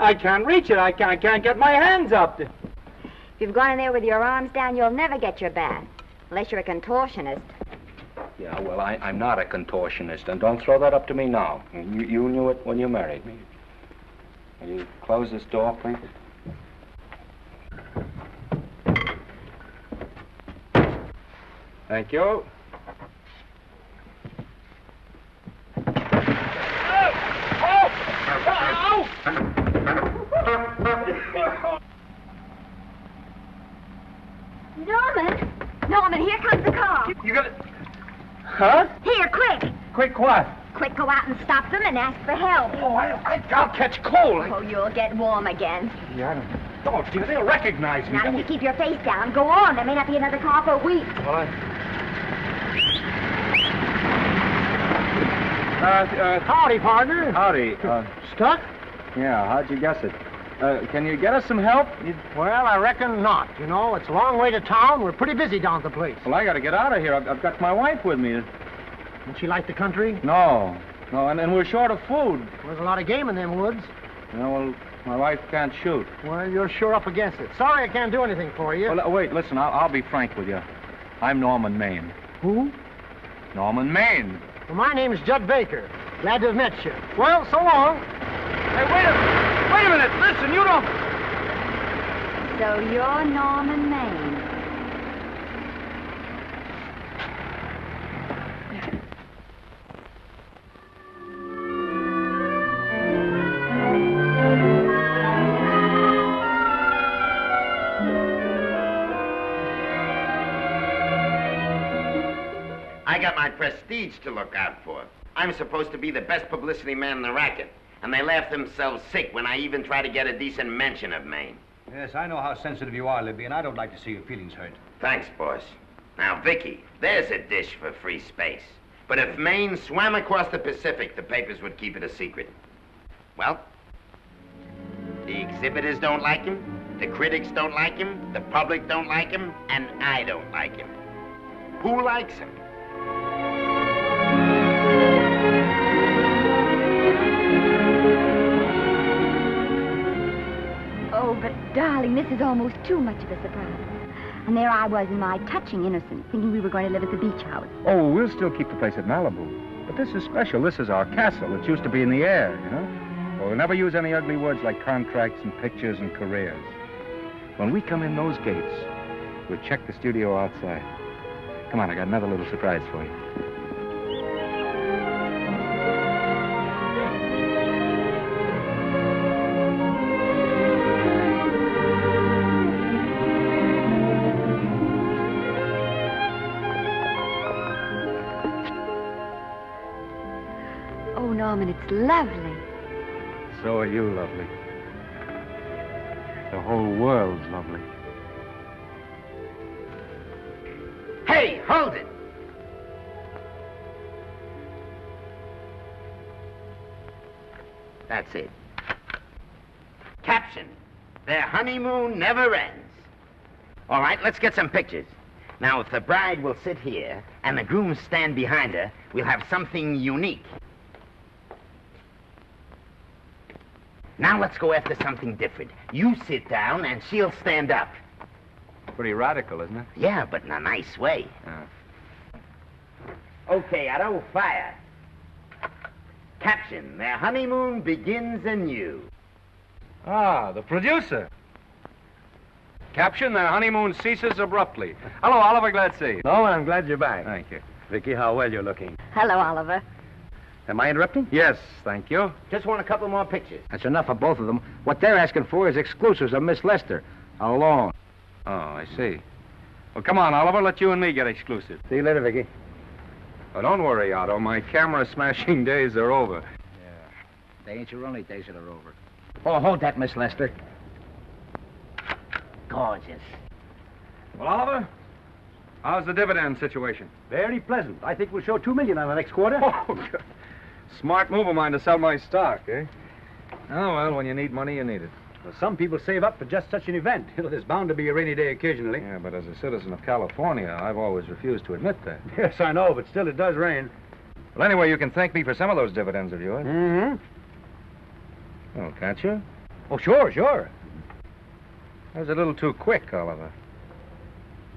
I can't reach it. I can't get my hands up. If you've gone in there with your arms down, you'll never get your bath. Unless you're a contortionist. Yeah, well, I'm not a contortionist, and don't throw that up to me now. You knew it when you married me. Will you close this door, please? Thank you. Norman, here comes the car. You got it? Huh? Here, quick. Quick what? Quick, go out and stop them and ask for help. Oh, I'll catch cold. Oh, you'll get warm again. Yeah, I don't. Dear, they'll recognize me. Now, if you keep your face down, go on. There may not be another car for a week. Well, Howdy, partner. Howdy. Stuck? Yeah, how'd you guess it? Can you get us some help? Well, I reckon not. You know, it's a long way to town. We're pretty busy down at the place. Well, I got to get out of here. I've got my wife with me. Don't she like the country? No, and we're short of food. There's a lot of game in them woods. You know, well, my wife can't shoot. Well, you're sure up against it. Sorry I can't do anything for you. Well, wait, listen, I'll be frank with you. I'm Norman Maine. Who? Norman Maine. Well, my name's Judd Baker. Glad to have met you. Well, so long. Hey, wait a minute. Listen, you don't... So you're Norman Maine. I got my prestige to look out for. I'm supposed to be the best publicity man in the racket, and they laugh themselves sick when I even try to get a decent mention of Maine. Yes, I know how sensitive you are, Libby, and I don't like to see your feelings hurt. Thanks, boss. Now, Vicky, there's a dish for free space. But if Maine swam across the Pacific, the papers would keep it a secret. Well, the exhibitors don't like him, the critics don't like him, the public don't like him, and I don't like him. Who likes him? Oh, but darling, this is almost too much of a surprise. And there I was in my touching innocence, thinking we were going to live at the beach house. Oh, we'll still keep the place at Malibu. But this is special. This is our castle. It used to be in the air, you know? We'll never use any ugly words like contracts and pictures and careers. When we come in those gates, we'll check the studio outside. Come on, I got another little surprise for you. Oh, Norman, it's lovely. So are you lovely. The whole world's lovely. Hey, hold it! That's it. Caption: Their honeymoon never ends. All right, let's get some pictures. Now, if the bride will sit here and the groom stand behind her, we'll have something unique. Now let's go after something different. You sit down and she'll stand up. Pretty radical, isn't it? Yeah, but in a nice way. Okay, Otto, fire. Caption, their honeymoon begins anew. Ah, the producer. Caption, their honeymoon ceases abruptly. Hello, Oliver, glad to see you. No, I'm glad you're back. Thank you. Vicky, how well you're looking. Hello, Oliver. Am I interrupting? Yes, thank you. Just want a couple more pictures. That's enough of both of them. What they're asking for is exclusives of Miss Lester. Alone. Oh, I see. Well, come on, Oliver, let you and me get exclusive. See you later, Vicky. Oh, don't worry, Otto. My camera smashing days are over. They ain't your only days that are over. Oh, hold that, Miss Lester. Gorgeous. Well, Oliver, how's the dividend situation? Very pleasant. I think we'll show $2 million on the next quarter. Oh, good. Smart move of mine to sell my stock, eh? Oh, well, when you need money, you need it. Well, some people save up for just such an event. You know, there's bound to be a rainy day occasionally. Yeah, but as a citizen of California, I've always refused to admit that. Yes, I know, but still it does rain. Well, anyway, you can thank me for some of those dividends of yours. Mm-hmm. Oh, can't you? Oh, sure. That was a little too quick, Oliver.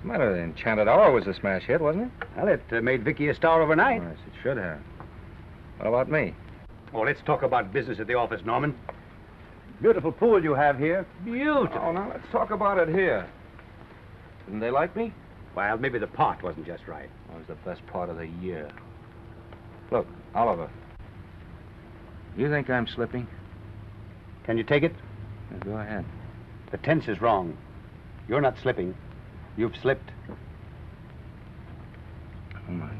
Matter of the Enchanted Hour was a smash hit, wasn't it? Well, it made Vicky a star overnight. Yes, it should have. What about me? Oh, let's talk about business at the office, Norman. Beautiful pool you have here. Beautiful. Oh, now let's talk about it here. Didn't they like me? Well, maybe the pot wasn't just right. That was the best part of the year. Look, Oliver. You think I'm slipping? Can you take it? Yeah, go ahead. The tense is wrong. You're not slipping. You've slipped. Oh, my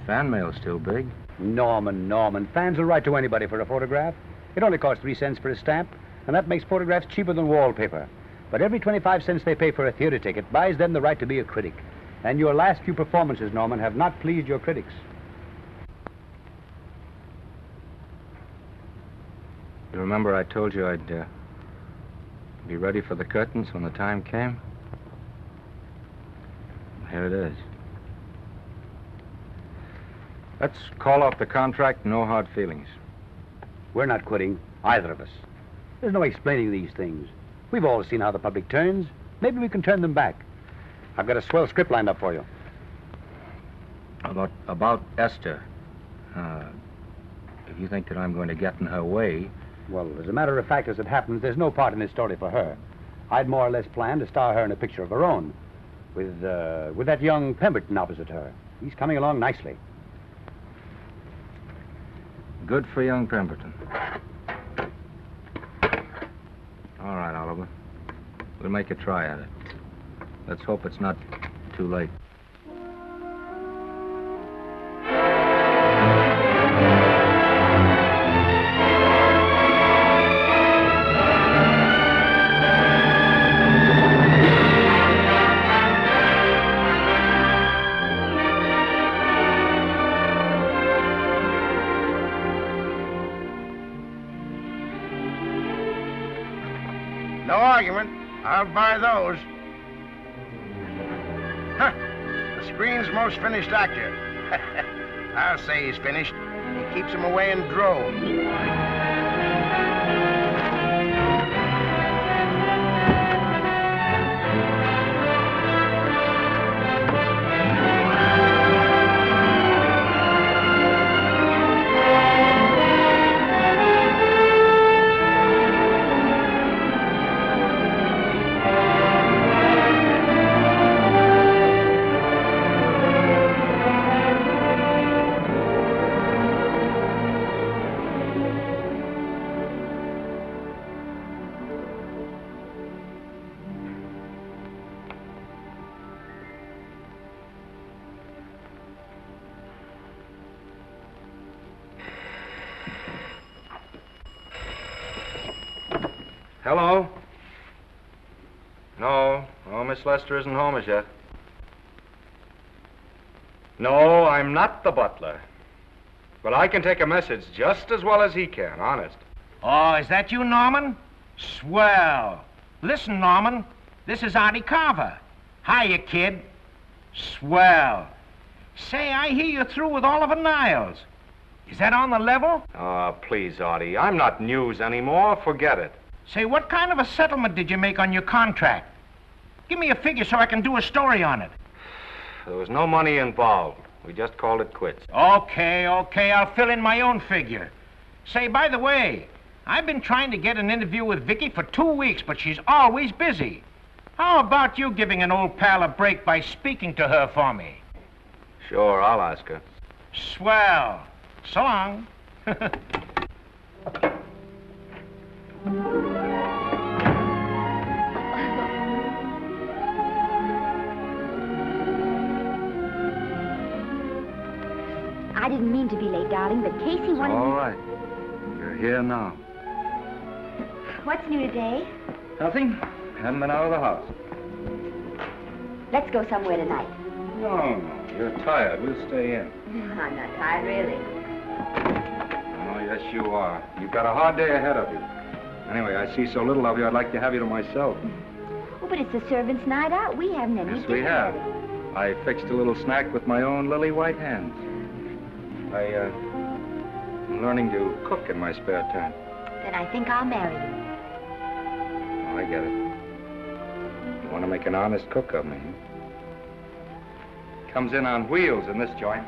fan mail's still big. Norman. Fans will write to anybody for a photograph. It only costs 3 cents for a stamp, and that makes photographs cheaper than wallpaper. But every 25 cents they pay for a theater ticket buys them the right to be a critic. And your last few performances, Norman, have not pleased your critics. You remember I told you I'd be ready for the curtains when the time came? Here it is. Let's call off the contract, no hard feelings. We're not quitting, either of us. There's no explaining these things. We've all seen how the public turns. Maybe we can turn them back. I've got a swell script lined up for you. About Esther. If you think that I'm going to get in her way... Well, as a matter of fact, as it happens, there's no part in this story for her. I'd more or less planned to star her in a picture of her own, with that young Pemberton opposite her. He's coming along nicely. Good for young Pemberton. All right, Oliver. We'll make a try at it. Let's hope it's not too late. No argument. I'll buy those. Huh. The screen's most finished actor. I'll say he's finished. He keeps them away in droves. Hello? No, Miss Lester isn't home as yet. No, I'm not the butler. But I can take a message just as well as he can, honest. Oh, is that you, Norman? Swell. Listen, Norman, This is Artie Carver. Hiya, kid. Swell. Say, I hear you're through with Oliver Niles. Is that on the level? Oh, please, Artie. I'm not news anymore. Forget it. Say, what kind of a settlement did you make on your contract? Give me a figure so I can do a story on it. There was no money involved. We just called it quits. Okay, I'll fill in my own figure. Say, by the way, I've been trying to get an interview with Vicky for 2 weeks, but she's always busy. How about you giving an old pal a break by speaking to her for me? Sure, I'll ask her. Swell. So long. I didn't mean to be late, darling, but Casey wanted All right. You're here now. What's new today? Nothing. Haven't been out of the house. Let's go somewhere tonight. No. You're tired. We'll stay in. I'm not tired, really. Oh, yes, you are. You've got a hard day ahead of you. Anyway, I see so little of you, I'd like to have you to myself. Oh, but it's the servants' night out. We haven't any Yes, we dinner have. ready. I fixed a little snack with my own lily white hands. I'm learning to cook in my spare time. Then I think I'll marry you. Oh, I get it. You want to make an honest cook of me, huh? Comes in on wheels in this joint.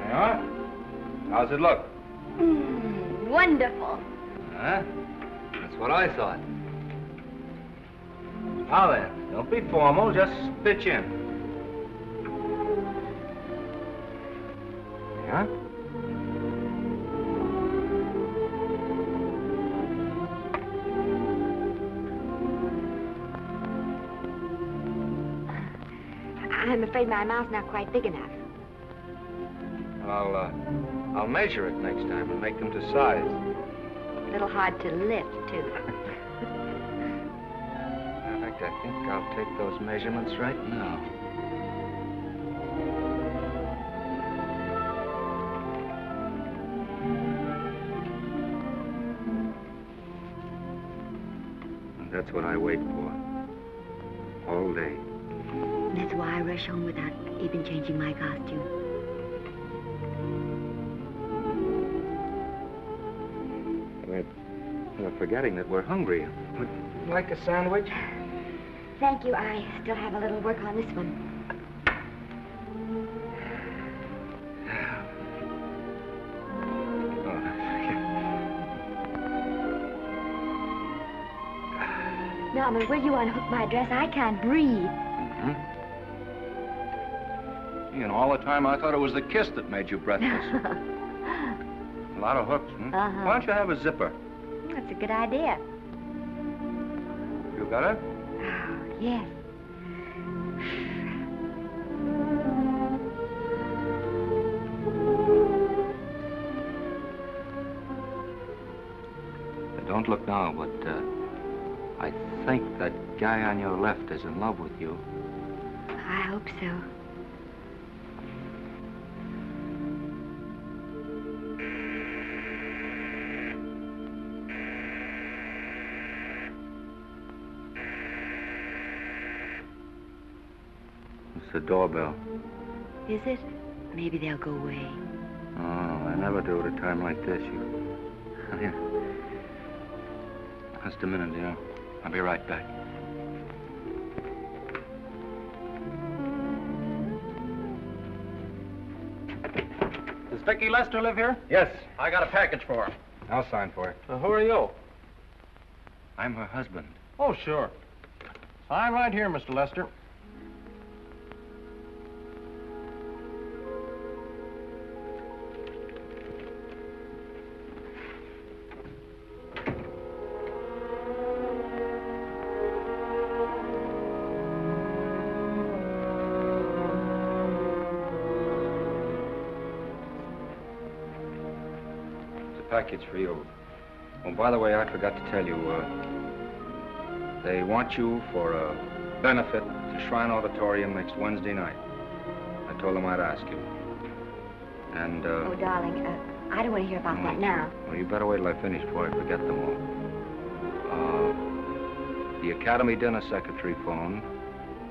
Yeah? How's it look? Wonderful. Huh? That's what I thought. Now then, don't be formal, just pitch in. Yeah? I'm afraid my mouth's not quite big enough. I'll measure it next time and make them to size. A little hard to lift, too. In fact, I think I'll take those measurements right now. And that's what I wait for. All day. That's why I rush home without even changing my costume. We're forgetting that we're hungry. Would you like a sandwich? Thank you. I still have a little work on this one. Norman, will you unhook my dress? I can't breathe. You know, all the time I thought it was the kiss that made you breathless. A lot of hooks, huh? Uh-huh. Why don't you have a zipper? That's a good idea. You got it? Yes. Don't look now, but I think that guy on your left is in love with you. I hope so. It's the doorbell. Is it? Maybe they'll go away. Oh, I never do at a time like this. Here. Just a minute, dear. I'll be right back. Does Vicky Lester live here? Yes. I got a package for her. I'll sign for it. Who are you? I'm her husband. Oh, sure. Sign right here, Mr. Lester. Package for you. Oh, by the way, I forgot to tell you, they want you for a benefit to Shrine Auditorium next Wednesday night. I told them I'd ask you. And, Oh, darling, I don't want to hear about that now. Well, you better wait till I finish before I forget them all. The Academy dinner secretary phoned.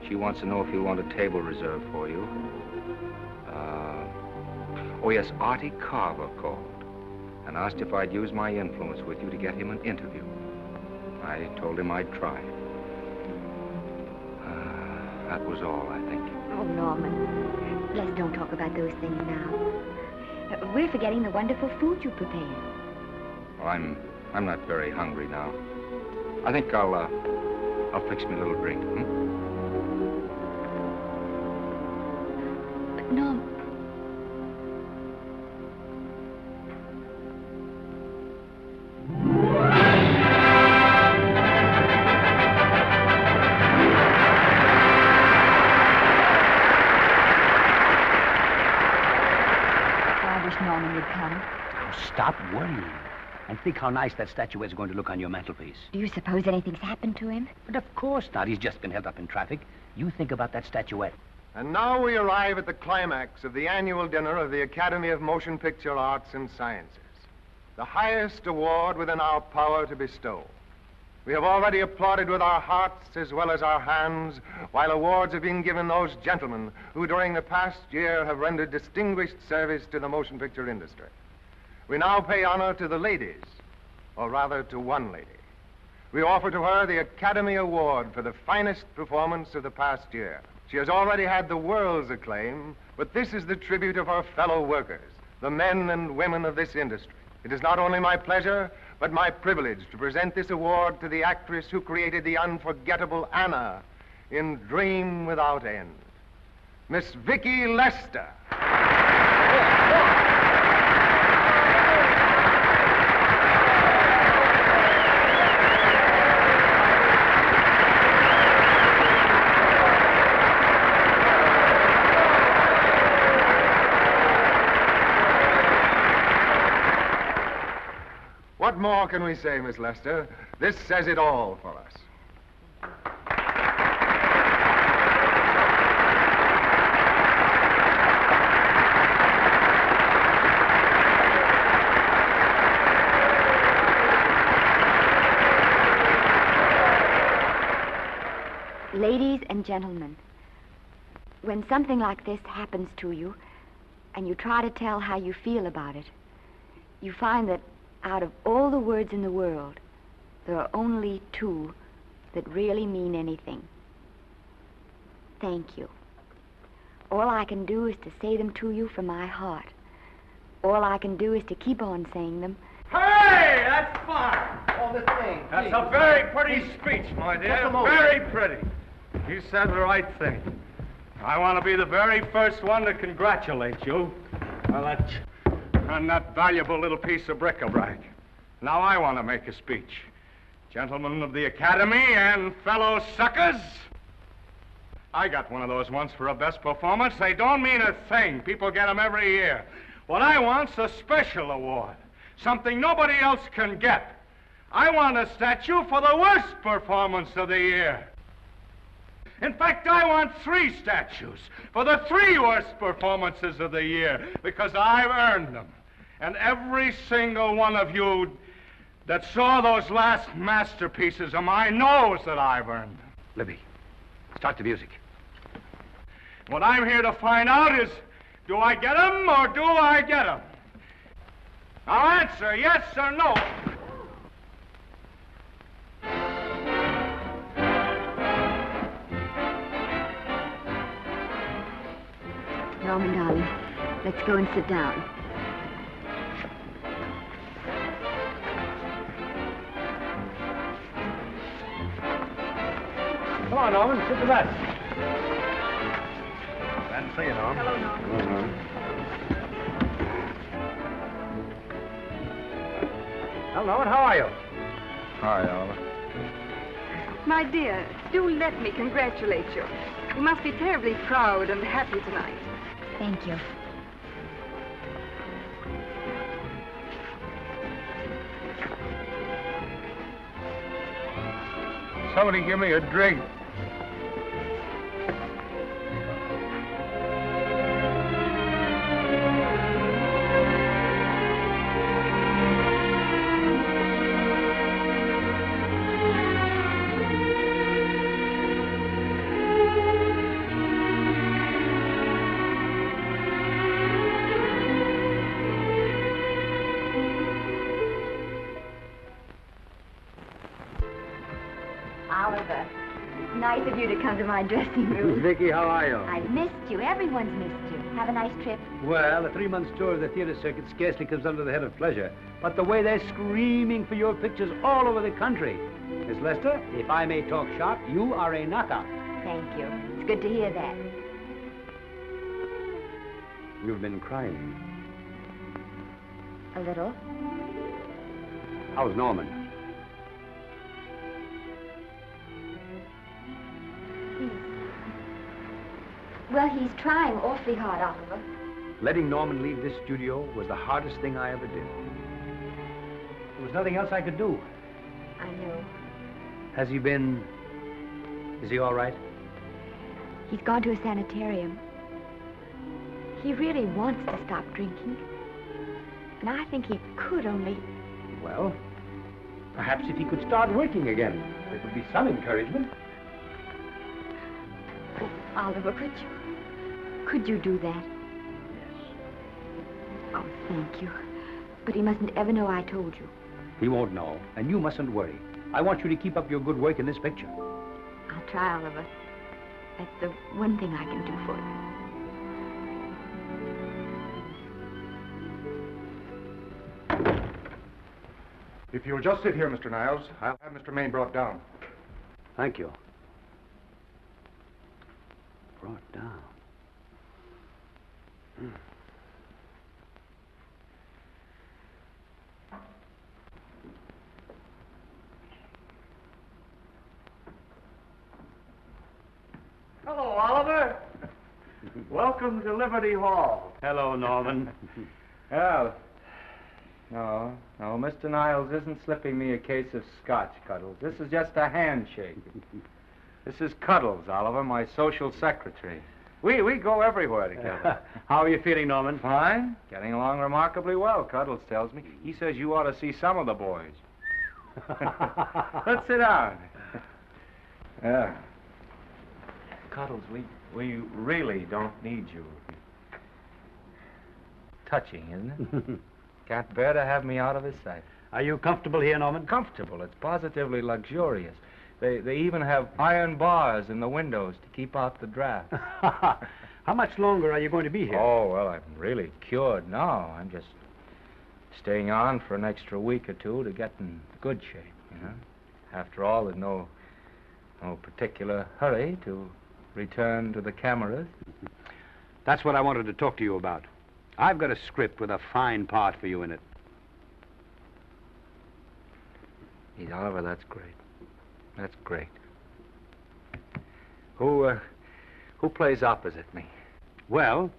She wants to know if you want a table reserved for you. Oh, yes, Artie Carver called and asked if I'd use my influence with you to get him an interview. I told him I'd try. That was all, I think. Oh, Norman, let's don't talk about those things now. We're forgetting the wonderful food you prepared. Well, I'm not very hungry now. I think I'll fix me a little drink, But, Norm... Norman would come. Now, stop worrying. And think how nice that statuette's going to look on your mantelpiece. Do you suppose anything's happened to him? But of course not. He's just been held up in traffic. You think about that statuette. And now we arrive at the climax of the annual dinner of the Academy of Motion Picture Arts and Sciences, the highest award within our power to bestow. We have already applauded with our hearts as well as our hands, while awards have been given those gentlemen who during the past year have rendered distinguished service to the motion picture industry. We now pay honor to the ladies, or rather to one lady. We offer to her the Academy Award for the finest performance of the past year. She has already had the world's acclaim, but this is the tribute of her fellow workers, the men and women of this industry. It is not only my pleasure, but my privilege to present this award to the actress who created the unforgettable Anna in Dream Without End, Miss Vicki Lester. What more can we say, Miss Lester? This says it all for us. Ladies and gentlemen, when something like this happens to you, and you try to tell how you feel about it, you find that out of all the words in the world, there are only two that really mean anything. Thank you. All I can do is to say them to you from my heart. All I can do is to keep on saying them. Hey, that's fine. All the thing. That's a very pretty speech, my dear. Very pretty. You said the right thing. I want to be the very first one to congratulate you on that valuable little piece of bric-a-brac. Now I want to make a speech. Gentlemen of the Academy and fellow suckers, I got one of those once for a best performance. They don't mean a thing. People get them every year. What I want's a special award, something nobody else can get. I want a statue for the worst performance of the year. In fact, I want 3 statues for the 3 worst performances of the year, because I've earned them. And every single one of you that saw those last masterpieces of mine knows that I've earned them. Libby, start the music. What I'm here to find out is, do I get them or do I get them? Now answer yes or no. Norman, darling, let's go and sit down. Come on, Norman, sit to that. Glad to see you, Norm. Hello, Norman. Well, Norman, how are you? Hi, Oliver. My dear, do let me congratulate you. You must be terribly proud and happy tonight. Thank you. Somebody give me a drink. Oliver, it's nice of you to come to my dressing room. Vicky, how are you? I've missed you. Everyone's missed you. Have a nice trip. Well, a 3-month tour of the theater circuit scarcely comes under the head of pleasure. But the way they're screaming for your pictures all over the country. Miss Lester, if I may talk shop, you are a knockout. Thank you. It's good to hear that. You've been crying. A little. How's Norman? Well, he's trying awfully hard, Oliver. Letting Norman leave this studio was the hardest thing I ever did. There was nothing else I could do. I know. Has he been... Is he all right? He's gone to a sanitarium. He really wants to stop drinking. And I think he could only... Well, perhaps if he could start working again, it would be some encouragement. Oliver, could you do that? Yes. Oh, thank you. But he mustn't ever know I told you. He won't know, and you mustn't worry. I want you to keep up your good work in this picture. I'll try, Oliver. That's the one thing I can do for you. If you'll just sit here, Mr. Niles, I'll have Mr. Maine brought down. Thank you. Brought down. Hello, Oliver. Welcome to Liberty Hall. Hello, Norman. Well, no, Mr. Niles isn't slipping me a case of scotch, Cuddles. This is just a handshake. This is Cuddles, Oliver, my social secretary. We go everywhere together. How are you feeling, Norman? Fine. Getting along remarkably well, Cuddles tells me. He says you ought to see some of the boys. Let's sit down. Yeah. Cuddles, we really don't need you. Touching, isn't it? Can't bear to have me out of his sight. Are you comfortable here, Norman? Comfortable. It's positively luxurious. They even have iron bars in the windows to keep out the draft. How much longer are you going to be here? Oh, well, I'm really cured now. I'm just staying on for an extra week or two to get in good shape, you know. After all, there's no particular hurry to return to the cameras. That's what I wanted to talk to you about. I've got a script with a fine part for you in it. Gee, Oliver, that's great. That's great. Who plays opposite me? Well,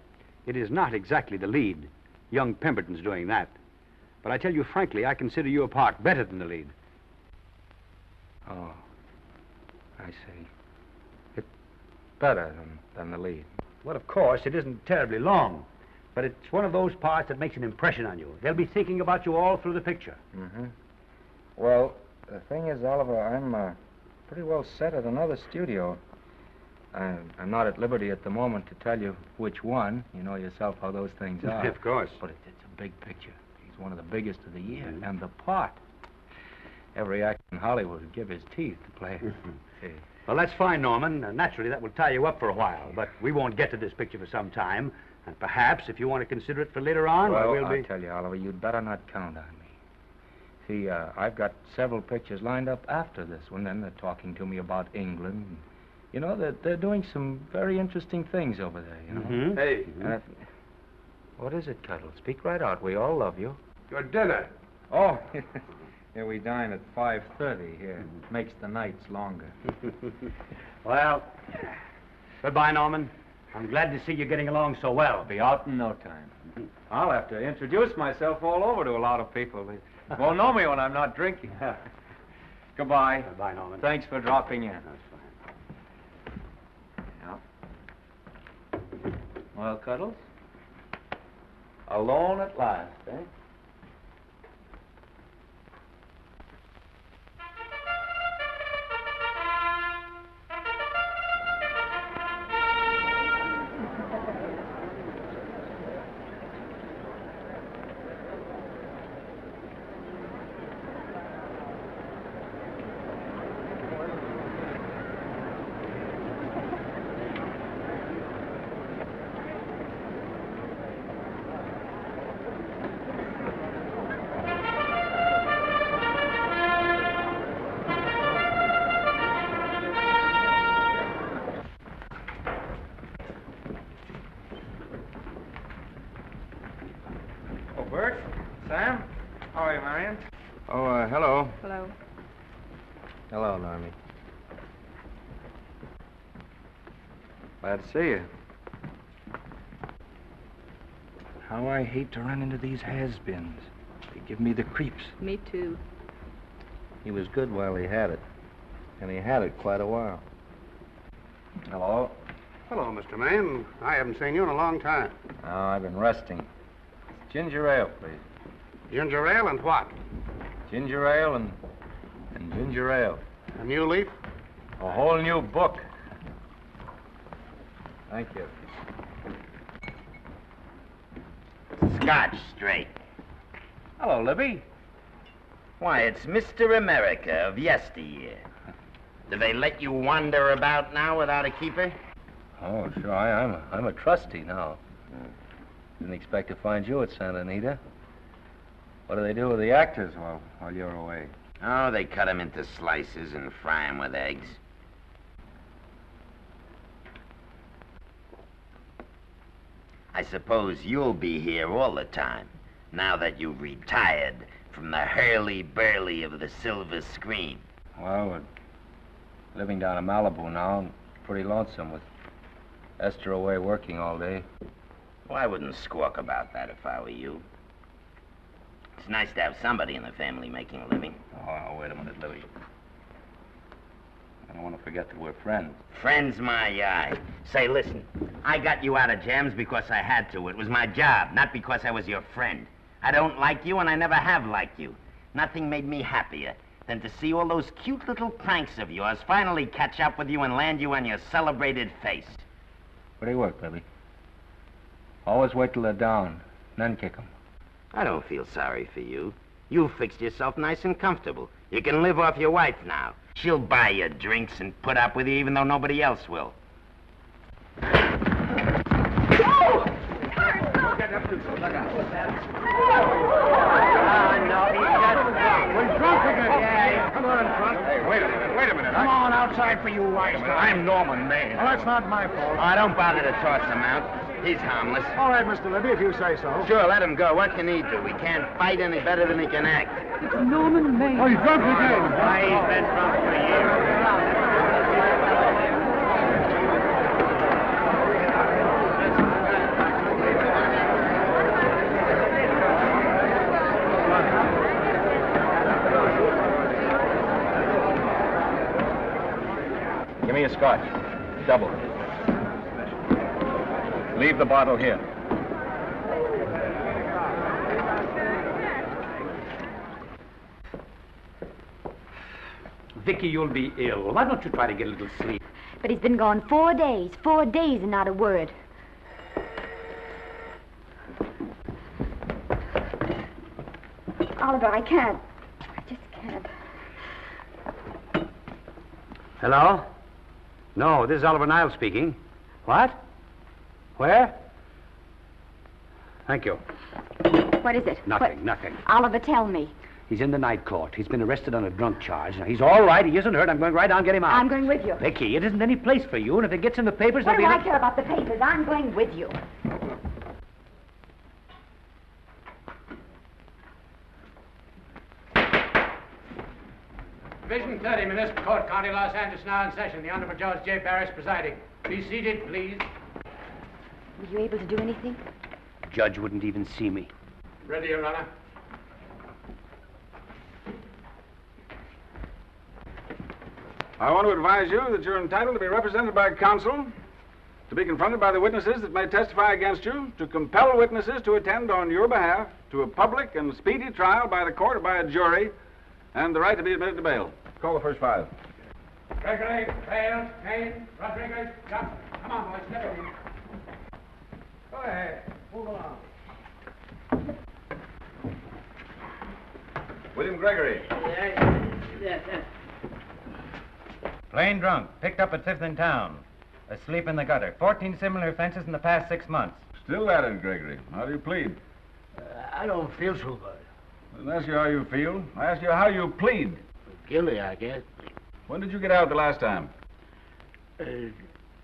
it is not exactly the lead. Young Pemberton's doing that. But I tell you frankly, I consider your part better than the lead. Oh, I see. It's better than the lead. Well, of course, it isn't terribly long. But it's one of those parts that makes an impression on you. They'll be thinking about you all through the picture. Mm-hmm. Well, the thing is, Oliver, I'm pretty well set at another studio. I'm not at liberty at the moment to tell you which one. You know yourself how those things are. Of course. But it's a big picture. He's one of the biggest of the year. Mm-hmm. And the part. Every actor in Hollywood would give his teeth to play it. See. Well, that's fine, Norman. Naturally, that will tie you up for a while. But we won't get to this picture for some time. And perhaps, if you want to consider it for later on, well, we'll be... I'll tell you, Oliver, you'd better not count on me. See, I've got several pictures lined up after this one. Then they're talking to me about England. You know, they're doing some very interesting things over there, you know. Mm-hmm. Hey. What is it, Cuddle? Speak right out. We all love you. Your dinner. Oh, yeah, we dine at 5:30 here. Makes the nights longer. Well, goodbye, Norman. I'm glad to see you getting along so well. I'll be out in no time. I'll have to introduce myself all over to a lot of people. They won't know me when I'm not drinking. Goodbye. Goodbye, Norman. Thanks for dropping in. That's fine. Yeah. Well, Cuddles? Alone at last, eh? Oh, Bert? Sam? How are you, Marion? Oh, hello. Hello. Hello, Normie. Glad to see you. How I hate to run into these has-beens. They give me the creeps. Me too. He was good while he had it. And he had it quite a while. Hello? Hello, Mr. Maine. I haven't seen you in a long time. Oh, I've been resting. Ginger ale, please. Ginger ale and what? Ginger ale and ginger ale. A new leaf? A whole new book. Thank you. Scotch straight. Hello, Libby. Why, it's Mr. America of yesteryear. Do they let you wander about now without a keeper? Oh, sure. I'm a trustee now. Didn't expect to find you at Santa Anita. What do they do with the actors while you're away? Oh, they cut them into slices and fry them with eggs. I suppose you'll be here all the time, now that you've retired from the hurly-burly of the silver screen. Well, we're living down in Malibu now, and pretty lonesome with Esther away working all day. Well, I wouldn't squawk about that if I were you. It's nice to have somebody in the family making a living. Oh, wait a minute, Libby. I don't want to forget that we're friends. Friends, my eye. Say, listen, I got you out of jams because I had to. It was my job, not because I was your friend. I don't like you, and I never have liked you. Nothing made me happier than to see all those cute little pranks of yours finally catch up with you and land you on your celebrated face. Where do you work, Libby? Always wait till they're down, then kick 'em. I don't feel sorry for you. You fixed yourself nice and comfortable. You can live off your wife now. She'll buy you drinks and put up with you even though nobody else will. We're drunk again. Yeah, come on, drunk. Hey, wait a minute. Come on outside for you, wise guy. I'm Norman Maine. Well, that's not my fault. Oh, don't bother to toss him out. He's harmless. All right, Mr. Libby, if you say so. Sure, let him go. What can he do? He can't fight any better than he can act. It's Norman Maine. Oh, he's drunk again. Why, he's been drunk for years. Give me a scotch. Double. Leave the bottle here. Vicky, you'll be ill. Why don't you try to get a little sleep? But he's been gone 4 days. 4 days and not a word. Oliver, I can't. I just can't. Hello? No, this is Oliver Niles speaking. What? Where? Thank you. What is it? Nothing. Oliver, tell me. He's in the night court. He's been arrested on a drunk charge. Now, he's all right. He isn't hurt. I'm going right down and get him out. I'm going with you. Vicky, it isn't any place for you, and if it gets in the papers, What do there'll I be... care about the papers? I'm going with you. Division 30, Municipal Court, County Los Angeles, now in session. The Honorable Judge J. Barris presiding. Be seated, please. Were you able to do anything? Judge wouldn't even see me. Ready, Your Honor. I want to advise you that you're entitled to be represented by counsel, to be confronted by the witnesses that may testify against you, to compel witnesses to attend on your behalf to a public and speedy trial by the court or by a jury, and the right to be admitted to bail. Call the first 5. Gregory, Bales, Kane, Rodriguez, Johnson. Come on, boys, step in. Go ahead. Move along. William Gregory. Yes. Plain drunk, picked up at 5th in town. Asleep in the gutter. 14 similar offenses in the past 6 months. Still at it, Gregory. How do you plead? I don't feel so good. I didn't ask you how you feel. I asked you how you plead. Guilty, I guess. When did you get out the last time?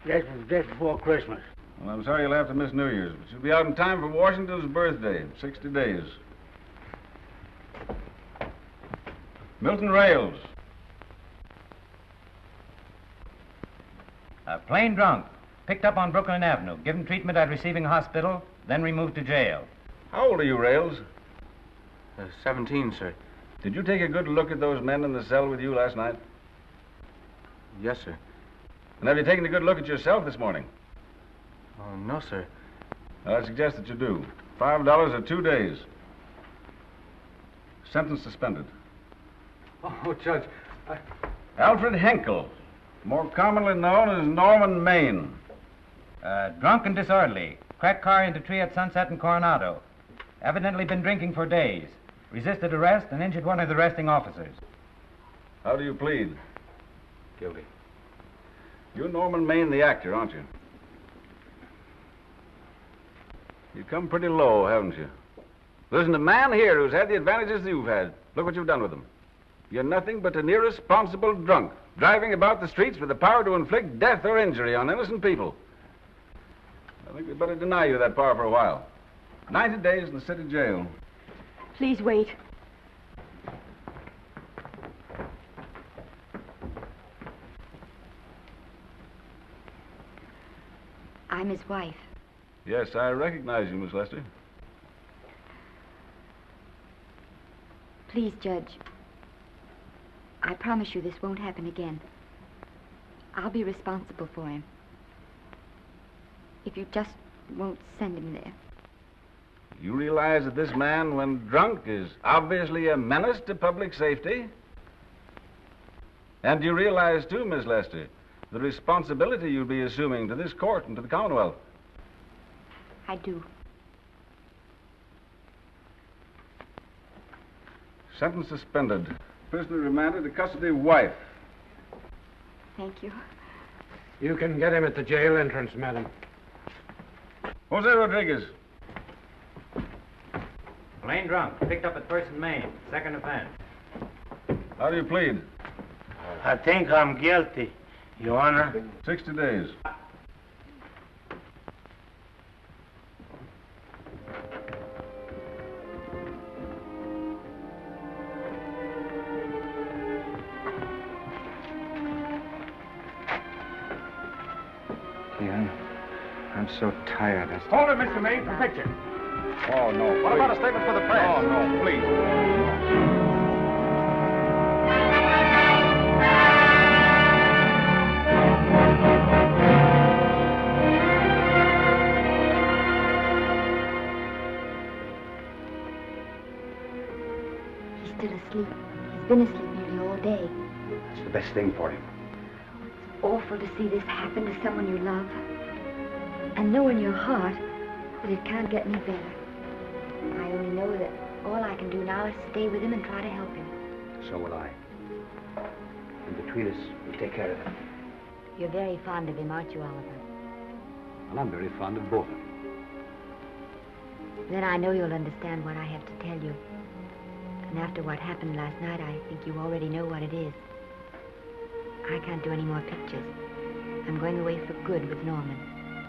Just before Christmas. Well, I'm sorry you'll have to miss New Year's, but you'll be out in time for Washington's birthday, 60 days. Milton Rails. Plain drunk, picked up on Brooklyn Avenue, given treatment at receiving hospital, then removed to jail. How old are you, Rails? 17, sir. Did you take a good look at those men in the cell with you last night? Yes, sir. And have you taken a good look at yourself this morning? Oh, no, sir. Well, I suggest that you do. $5 or 2 days. Sentence suspended. Oh, Judge, Alfred Henkel, more commonly known as Norman Maine. Drunk and disorderly. Cracked car into tree at Sunset and Coronado. Evidently been drinking for days. Resisted arrest and injured one of the arresting officers. How do you plead? Guilty. You're Norman Maine, the actor, aren't you? You've come pretty low, haven't you? There isn't a man here who's had the advantages you've had. Look what you've done with them. You're nothing but an irresponsible drunk, driving about the streets with the power to inflict death or injury on innocent people. I think we'd better deny you that power for a while. 90 days in the city jail. Please wait. I'm his wife. Yes, I recognize you, Miss Lester. Please, Judge. I promise you this won't happen again. I'll be responsible for him. If you just won't send him there. You realize that this man, when drunk, is obviously a menace to public safety? And you realize, too, Miss Lester, the responsibility you'll be assuming to this court and to the Commonwealth. I do. Sentence suspended. Prisoner remanded to custody wife. Thank you. You can get him at the jail entrance, madam. Jose Rodriguez. Plain drunk, picked up at 1st and Main, 2nd offense. How do you plead? I think I'm guilty, Your Honor. 60 days. I'm so tired. Hold it, Mr. Maine, for picture. Oh, no. What about a statement for the press? Oh, no, please. He's still asleep. He's been asleep nearly all day. That's the best thing for him. It's awful to see this happen to someone you love. And know in your heart that it can't get any better. I only know that all I can do now is stay with him and try to help him. So will I. And between us, we'll take care of him. You're very fond of him, aren't you, Oliver? And I'm very fond of both of them. Then I know you'll understand what I have to tell you. And after what happened last night, I think you already know what it is. I can't do any more pictures. I'm going away for good with Norman.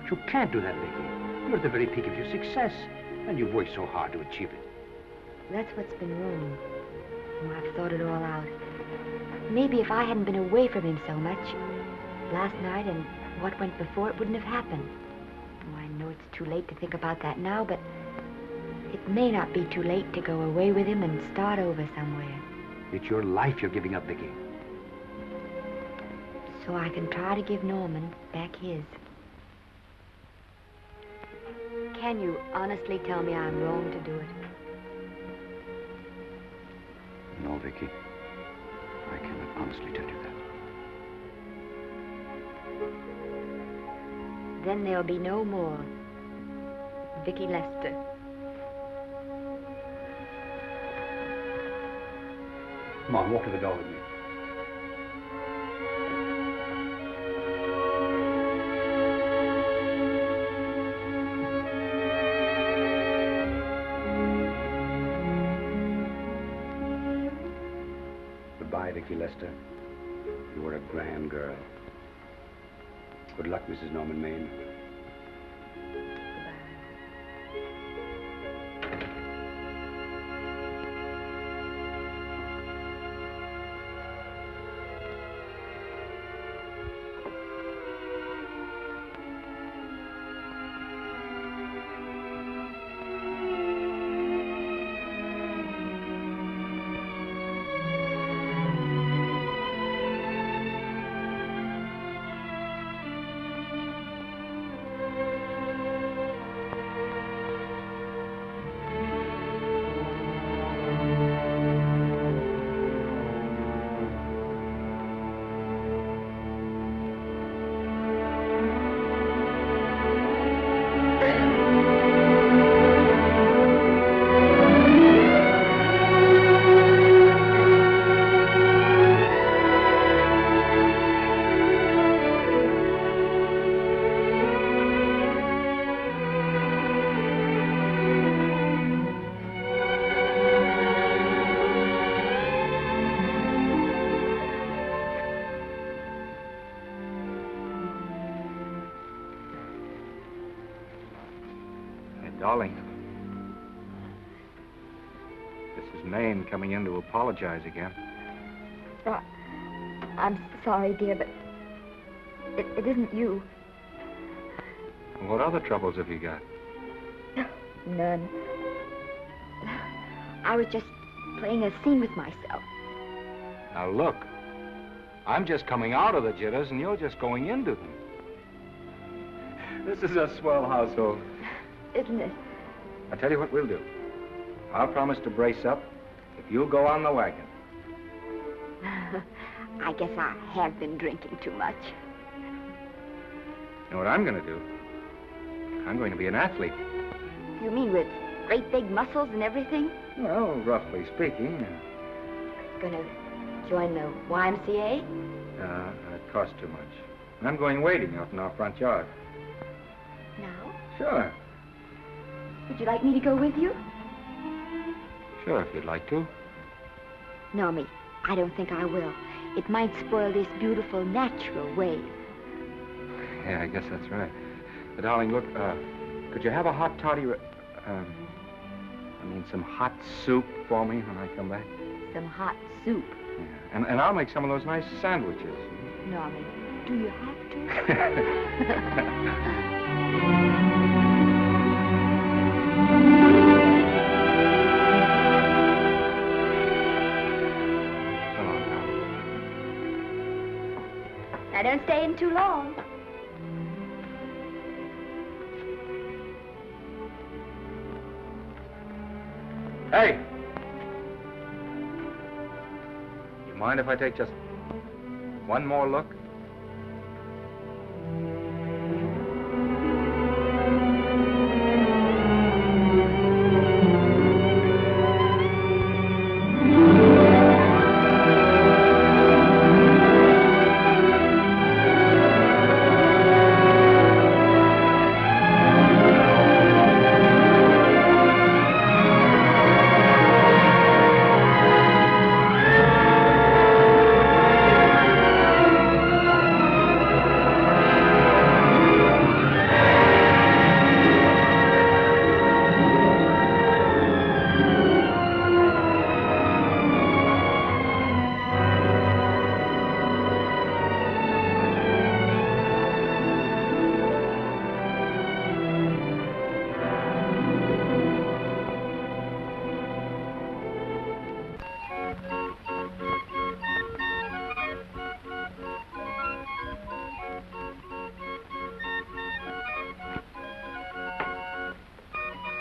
But you can't do that, Vicky. You're at the very peak of your success, and you've worked so hard to achieve it. That's what's been wrong. Oh, I've thought it all out. Maybe if I hadn't been away from him so much, last night and what went before, it wouldn't have happened. Oh, I know it's too late to think about that now, but it may not be too late to go away with him and start over somewhere. It's your life you're giving up, Vicky. so I can try to give Norman back his. Can you honestly tell me I'm wrong to do it? No, Vicky. I cannot honestly tell you that. Then there'll be no more Vicky Lester. Come on, walk to the door with me. Goodbye, Vicky Lester. You were a grand girl. Good luck, Mrs. Norman Maine. Darling, this is Maine coming in to apologize again. I'm sorry, dear, but it isn't you. What other troubles have you got? None. I was just playing a scene with myself. Now look, I'm just coming out of the jitters and you're just going into them. This is a swell household. Isn't it? I'll tell you what we'll do. I'll promise to brace up if you'll go on the wagon. I guess I have been drinking too much. You know what I'm going to do? I'm going to be an athlete. You mean with great big muscles and everything? Well, roughly speaking. Gonna join the YMCA? It costs too much. I'm going wading out in our front yard. Now? Sure. Would you like me to go with you? Sure, if you'd like to. No, me. I don't think I will. It might spoil this beautiful, natural wave. Yeah, I guess that's right. But, darling, look, could you have a hot toddy, some hot soup for me when I come back? Some hot soup? Yeah. And I'll make some of those nice sandwiches. Norman, do you have to? Now, don't stay in too long. Hey! You mind if I take just one more look?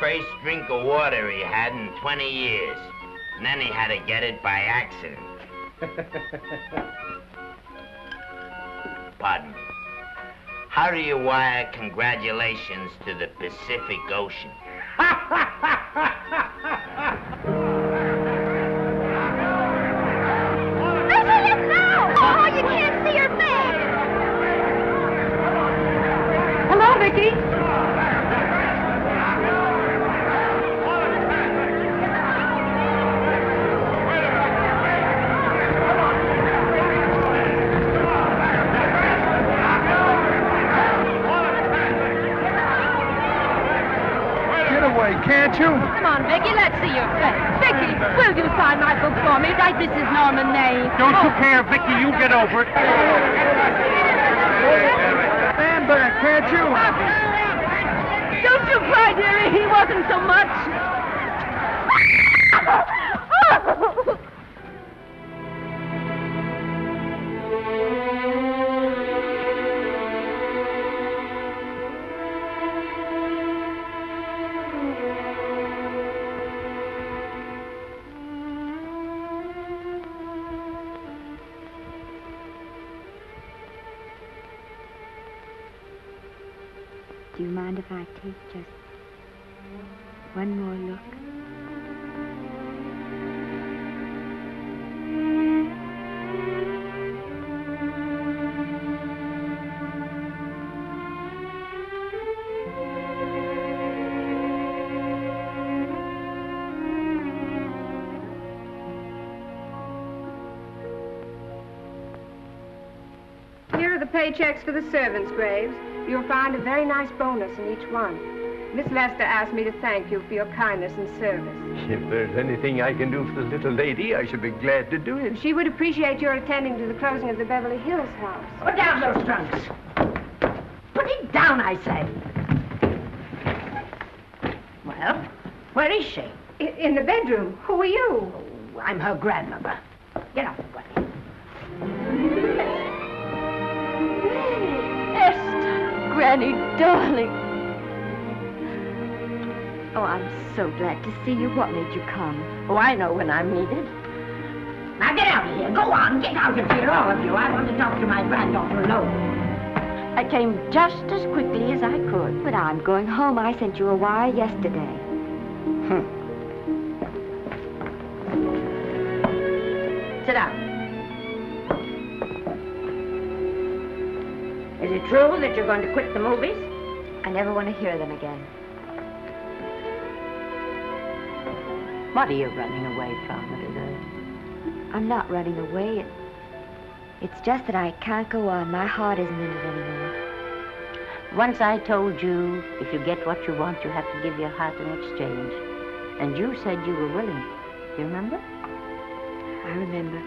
first drink of water he had in 20 years. And then he had to get it by accident. Pardon me. How do you wire congratulations to the Pacific Ocean? Oh, you can't see her face. Hello, Vicky. Get away, can't you? Come on, Vicky, let's see your face. Vicky, will you sign my book for me? Write this is Norman May. Don't you care, Vicky? You get over it. Stand back, can't you? Don't you cry, dearie. He wasn't so much. Do you mind if I take just one more look? Here are the paychecks for the servants, Graves. You'll find a very nice bonus in each one. Miss Lester asked me to thank you for your kindness and service. If there's anything I can do for the little lady, I should be glad to do it. She would appreciate your attending to the closing of the Beverly Hills house. Put down those trunks. Put it down, I say. Well, where is she? In the bedroom. Who are you? Oh, I'm her grandmother. Get out of the way. Esther, Granny, darling. Oh, I'm so glad to see you. What made you come? Oh, I know when I'm needed. Now get out of here. Go on, get out of here, all of you. I want to talk to my granddaughter alone. I came just as quickly as I could. But I'm going home. I sent you a wire yesterday. Sit down. Is it true that you're going to quit the movies? I never want to hear them again. What are you running away from, little girl? I'm not running away. It's just that I can't go on. My heart isn't in it anymore. Once I told you, if you get what you want, you have to give your heart in exchange. And you said you were willing. Do you remember? I remember.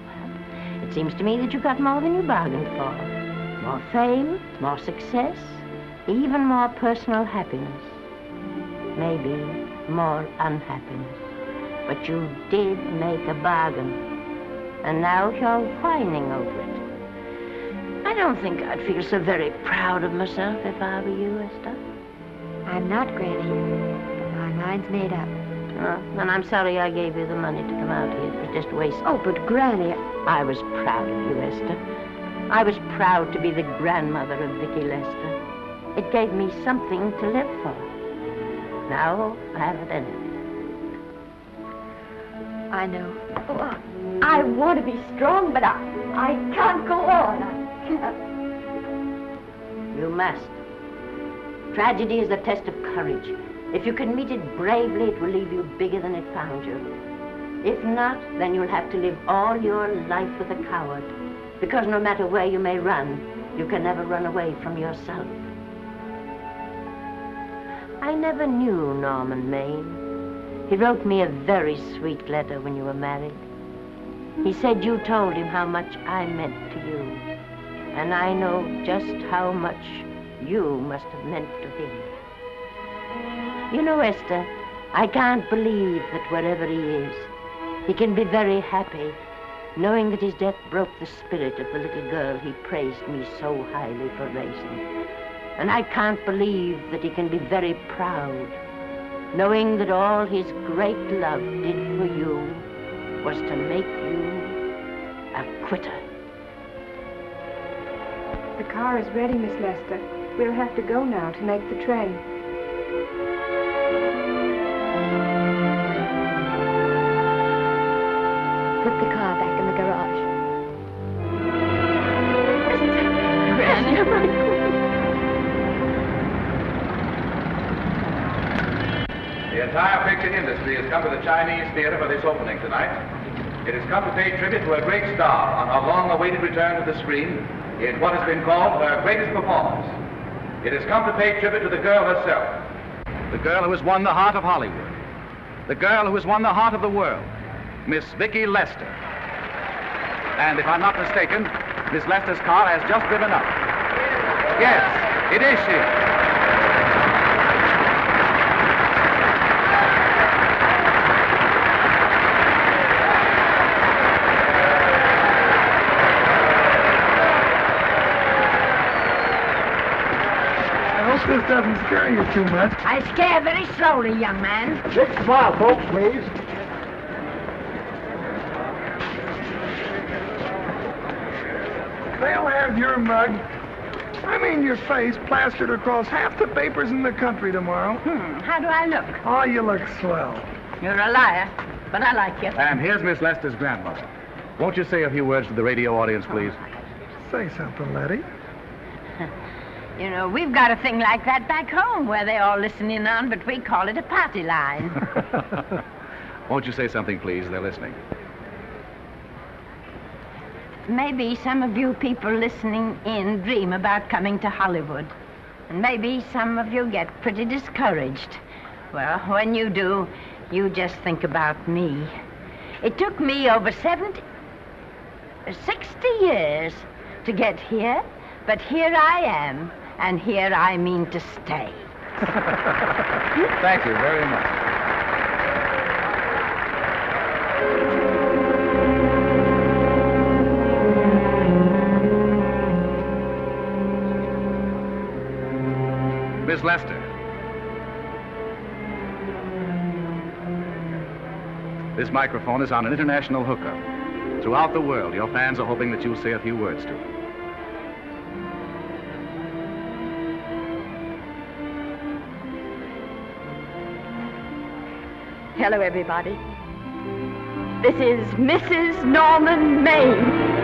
Well, it seems to me that you got more than you bargained for. More fame, more success, even more personal happiness. Maybe more unhappiness. But you did make a bargain. And now you're whining over it. I don't think I'd feel so very proud of myself if I were you, Esther. I'm not, Granny. But my mind's made up. Oh, and I'm sorry I gave you the money to come out here. It was just wasted. Oh, but Granny... I was proud of you, Esther. I was proud to be the grandmother of Vicky Lester. It gave me something to live for. Now I haven't anything. I know. Oh, I want to be strong, but I can't go on. I can't. You must. Tragedy is a test of courage. If you can meet it bravely, it will leave you bigger than it found you. If not, then you'll have to live all your life with a coward. Because no matter where you may run, you can never run away from yourself. I never knew Norman Maine. He wrote me a very sweet letter when you were married. He said you told him how much I meant to you. And I know just how much you must have meant to him. You know, Esther, I can't believe that wherever he is, he can be very happy, knowing that his death broke the spirit of the little girl he praised me so highly for raising. And I can't believe that he can be very proud, knowing that all his great love did for you was to make you a quitter. The car is ready, Miss Lester. We'll have to go now to make the train. Put the car back in the garage. The entire picture industry has come to the Chinese Theater for this opening tonight. It has come to pay tribute to a great star on her long-awaited return to the screen in what has been called her greatest performance. It has come to pay tribute to the girl herself, the girl who has won the heart of Hollywood, the girl who has won the heart of the world, Miss Vicki Lester. And if I'm not mistaken, Miss Lester's car has just driven up. Yes, it is she. This doesn't scare you too much. I scare very slowly, young man. Big smile, folks, please. They'll have your mug, I mean your face, plastered across half the papers in the country tomorrow. How do I look? Oh, you look swell. You're a liar, but I like you. And here's Miss Lester's grandmother. Won't you say a few words to the radio audience, please? Say something, Letty. You know, we've got a thing like that back home where they all listen in on, but we call it a party line. Won't you say something, please? They're listening. Maybe some of you people listening in dream about coming to Hollywood. And maybe some of you get pretty discouraged. Well, when you do, you just think about me. It took me over 60 years to get here, but here I am. And here I mean to stay. Thank you very much. Miss Lester. This microphone is on an international hookup. Throughout the world, your fans are hoping that you'll say a few words to them. Hello, everybody. This is Mrs. Norman Maine.